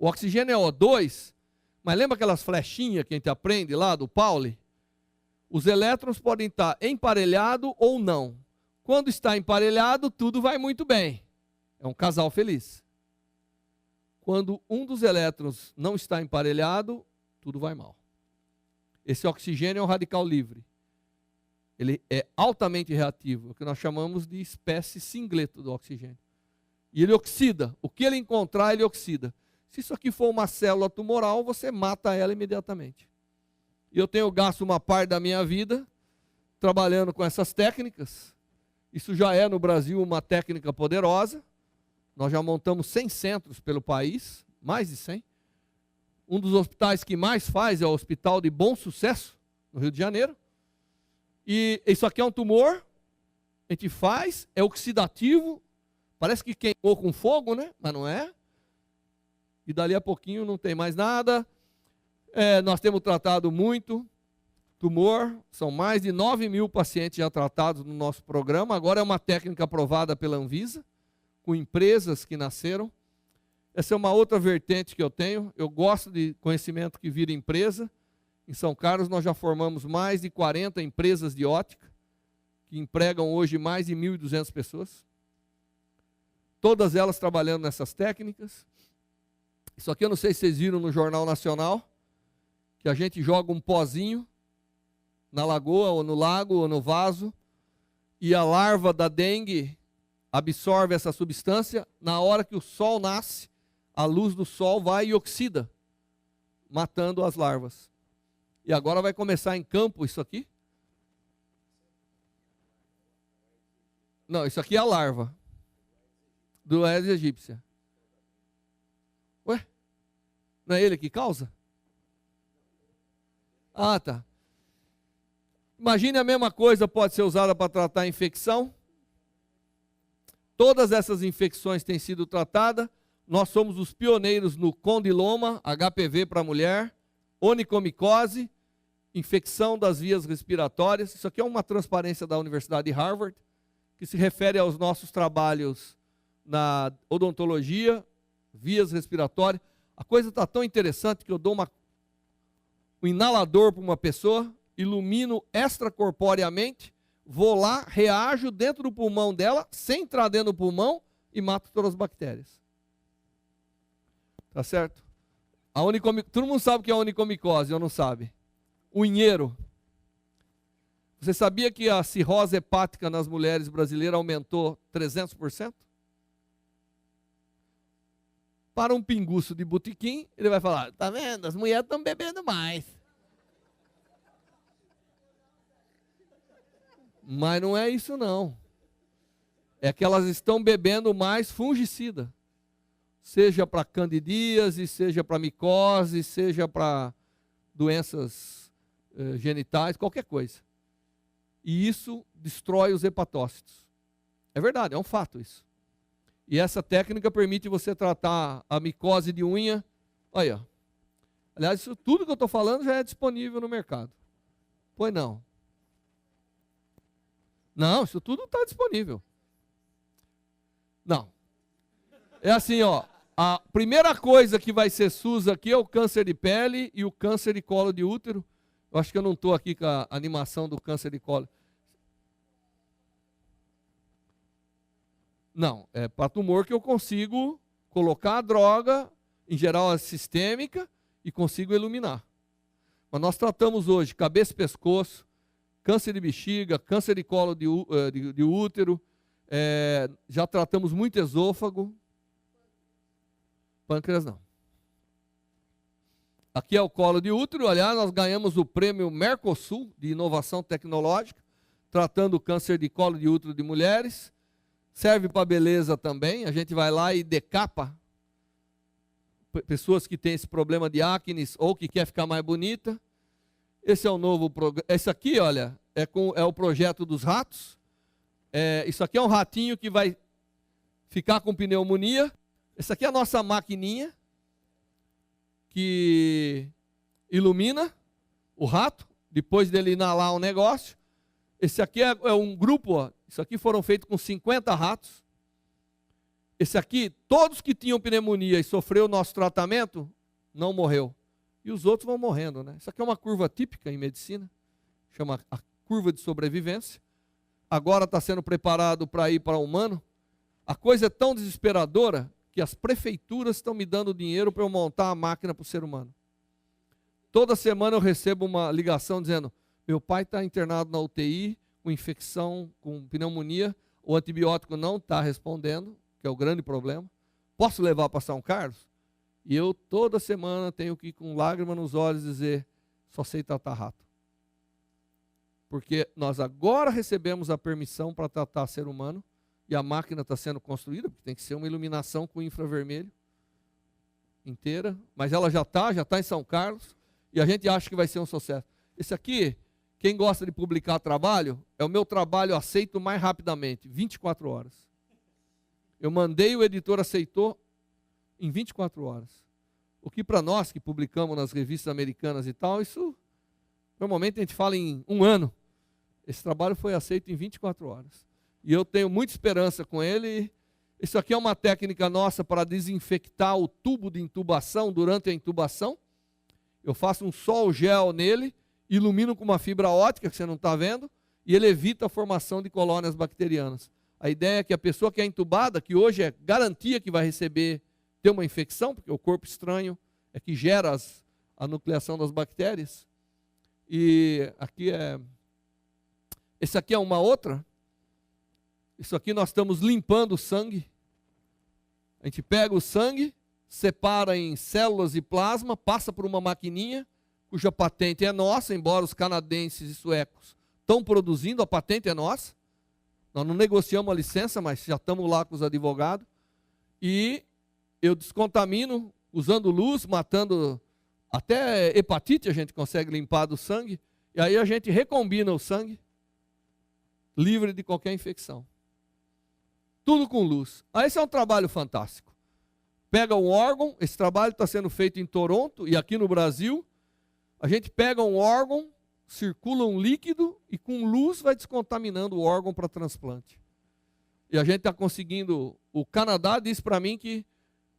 O oxigênio é O2, mas lembra aquelas flechinhas que a gente aprende lá do Pauli? Os elétrons podem estar emparelhados ou não. Quando está emparelhado, tudo vai muito bem. É um casal feliz. Quando um dos elétrons não está emparelhado, tudo vai mal. Esse oxigênio é um radical livre. Ele é altamente reativo, o que nós chamamos de espécie singleto do oxigênio. E ele oxida. O que ele encontrar, ele oxida. Se isso aqui for uma célula tumoral, você mata ela imediatamente. E eu tenho gasto uma parte da minha vida trabalhando com essas técnicas. Isso já é no Brasil uma técnica poderosa. Nós já montamos 100 centros pelo país, mais de 100. Um dos hospitais que mais faz é o Hospital de Bom Sucesso, no Rio de Janeiro. E isso aqui é um tumor, a gente faz, é oxidativo, parece que queimou com fogo, né? Mas não é. E dali a pouquinho não tem mais nada. Nós temos tratado muito tumor, são mais de 9.000 pacientes já tratados no nosso programa. Agora é uma técnica aprovada pela Anvisa, com empresas que nasceram. Essa é uma outra vertente que eu tenho. Eu gosto de conhecimento que vira empresa. Em São Carlos nós já formamos mais de 40 empresas de ótica, que empregam hoje mais de 1.200 pessoas. Todas elas trabalhando nessas técnicas. Isso aqui eu não sei se vocês viram no Jornal Nacional, que a gente joga um pozinho na lagoa, ou no lago, ou no vaso, e a larva da dengue absorve essa substância. Na hora que o sol nasce, a luz do sol vai e oxida, matando as larvas. E agora vai começar em campo isso aqui. Não, isso aqui é a larva do Aedes aegypti. Ué? Não é ele que causa? Ah, tá. Imagine a mesma coisa pode ser usada para tratar a infecção. Todas essas infecções têm sido tratadas. Nós somos os pioneiros no condiloma, HPV para mulher, onicomicose, infecção das vias respiratórias. Isso aqui é uma transparência da Universidade de Harvard, que se refere aos nossos trabalhos na odontologia, vias respiratórias. A coisa está tão interessante que eu dou um inalador para uma pessoa, ilumino extracorporeamente, vou lá, reajo dentro do pulmão dela, sem entrar dentro do pulmão, e mato todas as bactérias. Tá certo? Todo mundo sabe o que é a onicomicose, ou não sabe? Unheiro. Você sabia que a cirrose hepática nas mulheres brasileiras aumentou 300%? Para um pinguço de botequim, ele vai falar, tá vendo? As mulheres estão bebendo mais. Mas não é isso não. É que elas estão bebendo mais fungicida. Seja para candidíase, seja para micose, seja para doenças genitais, qualquer coisa. E isso destrói os hepatócitos. É verdade, é um fato isso. E essa técnica permite você tratar a micose de unha. Olha, aliás, isso tudo que eu estou falando já é disponível no mercado. Pois não. Não, isso tudo está disponível. Não. É assim, ó. A primeira coisa que vai ser SUS aqui é o câncer de pele e o câncer de colo de útero. Eu acho que eu não estou aqui com a animação do câncer de colo. Não, é para tumor que eu consigo colocar a droga, em geral a sistêmica, e consigo iluminar. Mas nós tratamos hoje cabeça e pescoço, câncer de bexiga, câncer de colo de útero, já tratamos muito esôfago, pâncreas não. Aqui é o colo de útero, aliás, nós ganhamos o prêmio Mercosul de inovação tecnológica, tratando o câncer de colo de útero de mulheres. Serve para beleza também, a gente vai lá e decapa pessoas que têm esse problema de acne ou que quer ficar mais bonita. Esse é o novo programa. Esse aqui, olha, é o projeto dos ratos. Isso aqui é um ratinho que vai ficar com pneumonia. Essa aqui é a nossa maquininha que ilumina o rato, depois dele inalar um negócio. Esse aqui é um grupo, ó. Isso aqui foram feitos com 50 ratos. Esse aqui, todos que tinham pneumonia e sofreu o nosso tratamento, não morreu. E os outros vão morrendo, né? Isso aqui é uma curva típica em medicina, chama a curva de sobrevivência. Agora está sendo preparado para ir para o humano. A coisa é tão desesperadora que as prefeituras estão me dando dinheiro para eu montar a máquina para o ser humano. Toda semana eu recebo uma ligação dizendo: meu pai está internado na UTI, com infecção, com pneumonia, o antibiótico não está respondendo, que é o grande problema. Posso levar para São Carlos? E eu toda semana tenho que ir com lágrima nos olhos dizer: só sei tratar rato. Porque nós agora recebemos a permissão para tratar ser humano, e a máquina está sendo construída, porque tem que ser uma iluminação com infravermelho inteira, mas ela já está em São Carlos, e a gente acha que vai ser um sucesso. Esse aqui, quem gosta de publicar trabalho, é o meu trabalho aceito mais rapidamente, 24 horas. Eu mandei, o editor aceitou em 24 horas. O que para nós que publicamos nas revistas americanas e tal, isso normalmente a gente fala em um ano. Esse trabalho foi aceito em 24 horas. E eu tenho muita esperança com ele. Isso aqui é uma técnica nossa para desinfectar o tubo de intubação durante a intubação. Eu faço um sol gel nele, ilumino com uma fibra ótica, que você não está vendo, e ele evita a formação de colônias bacterianas. A ideia é que a pessoa que é intubada, que hoje é garantia que vai ter uma infecção, porque o corpo estranho é que gera a nucleação das bactérias. E aqui esse aqui é uma outra. Isso aqui nós estamos limpando o sangue. A gente pega o sangue, separa em células e plasma, passa por uma maquininha, cuja patente é nossa, embora os canadenses e suecos estão produzindo, a patente é nossa. Nós não negociamos a licença, mas já estamos lá com os advogados. E eu descontamino, usando luz, matando até hepatite, a gente consegue limpar do sangue. E aí a gente recombina o sangue, livre de qualquer infecção. Tudo com luz. Esse é um trabalho fantástico. Pega um órgão, esse trabalho está sendo feito em Toronto e aqui no Brasil. A gente pega um órgão, circula um líquido e com luz vai descontaminando o órgão para transplante. E a gente está conseguindo. O Canadá disse para mim que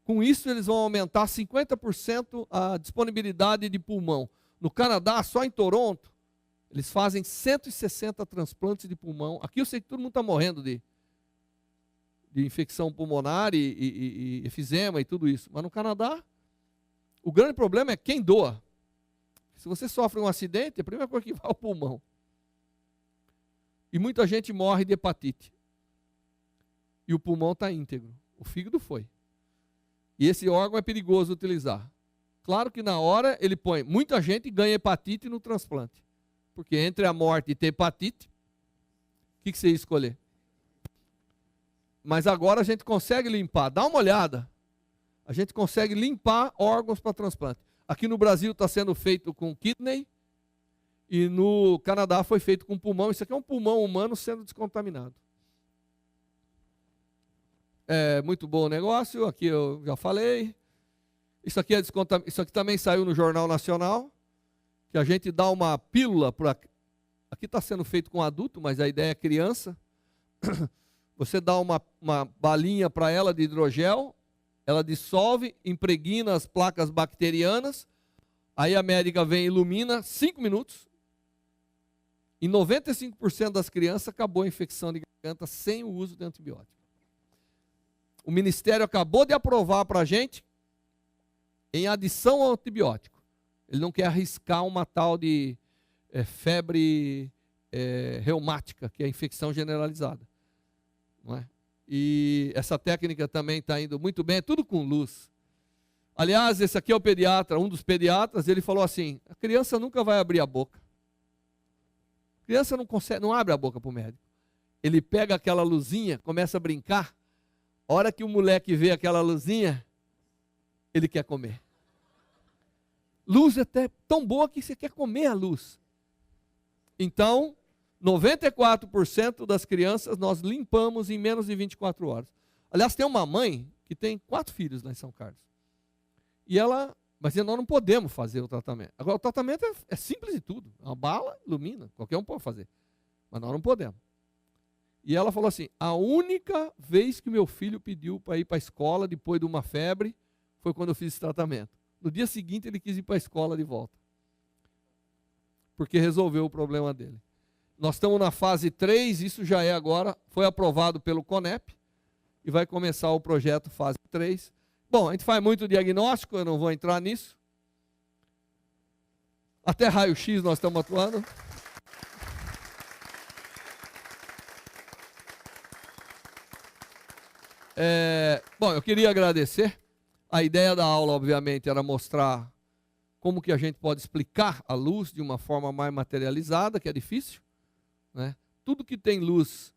com isso eles vão aumentar 50% a disponibilidade de pulmão. No Canadá, só em Toronto, eles fazem 160 transplantes de pulmão. Aqui eu sei que todo mundo está morrendo de infecção pulmonar e efizema e tudo isso. Mas no Canadá, o grande problema é quem doa. Se você sofre um acidente, a primeira coisa que vai é o pulmão. E muita gente morre de hepatite. E o pulmão está íntegro. O fígado foi. E esse órgão é perigoso utilizar. Claro que na hora ele põe, muita gente ganha hepatite no transplante. Porque entre a morte e ter hepatite, o que você ia escolher? Mas agora a gente consegue limpar. Dá uma olhada. A gente consegue limpar órgãos para transplante. Aqui no Brasil está sendo feito com kidney. E no Canadá foi feito com pulmão. Isso aqui é um pulmão humano sendo descontaminado. É muito bom o negócio. Aqui eu já falei. Isso aqui também saiu no Jornal Nacional. Que a gente dá uma pílula. Aqui está sendo feito com adulto, mas a ideia é criança. Você dá uma balinha para ela de hidrogel, ela dissolve, impregna as placas bacterianas, aí a médica vem e ilumina, 5 minutos. Em 95% das crianças acabou a infecção de garganta sem o uso de antibiótico. O Ministério acabou de aprovar para a gente em adição ao antibiótico. Ele não quer arriscar uma tal de febre reumática, que é a infecção generalizada. Não é? E essa técnica também está indo muito bem, é tudo com luz. Aliás, esse aqui é o pediatra, um dos pediatras, ele falou assim: a criança nunca vai abrir a boca. A criança não abre a boca para o médico. Ele pega aquela luzinha, começa a brincar. A hora que o moleque vê aquela luzinha, ele quer comer. Luz é até tão boa que você quer comer a luz. Então, 94% das crianças nós limpamos em menos de 24 horas. Aliás, tem uma mãe que tem 4 filhos lá em São Carlos. Mas nós não podemos fazer o tratamento. Agora, o tratamento é simples de tudo. Uma bala ilumina, qualquer um pode fazer. Mas nós não podemos. E ela falou assim, a única vez que meu filho pediu para ir para a escola depois de uma febre foi quando eu fiz esse tratamento. No dia seguinte ele quis ir para a escola de volta. Porque resolveu o problema dele. Nós estamos na fase 3, isso já é agora, foi aprovado pelo CONEP e vai começar o projeto fase 3. Bom, a gente faz muito diagnóstico, eu não vou entrar nisso. Até raio-x nós estamos atuando. Bom, eu queria agradecer. A ideia da aula, obviamente, era mostrar como que a gente pode explicar a luz de uma forma mais materializada, que é difícil, né? Tudo que tem luz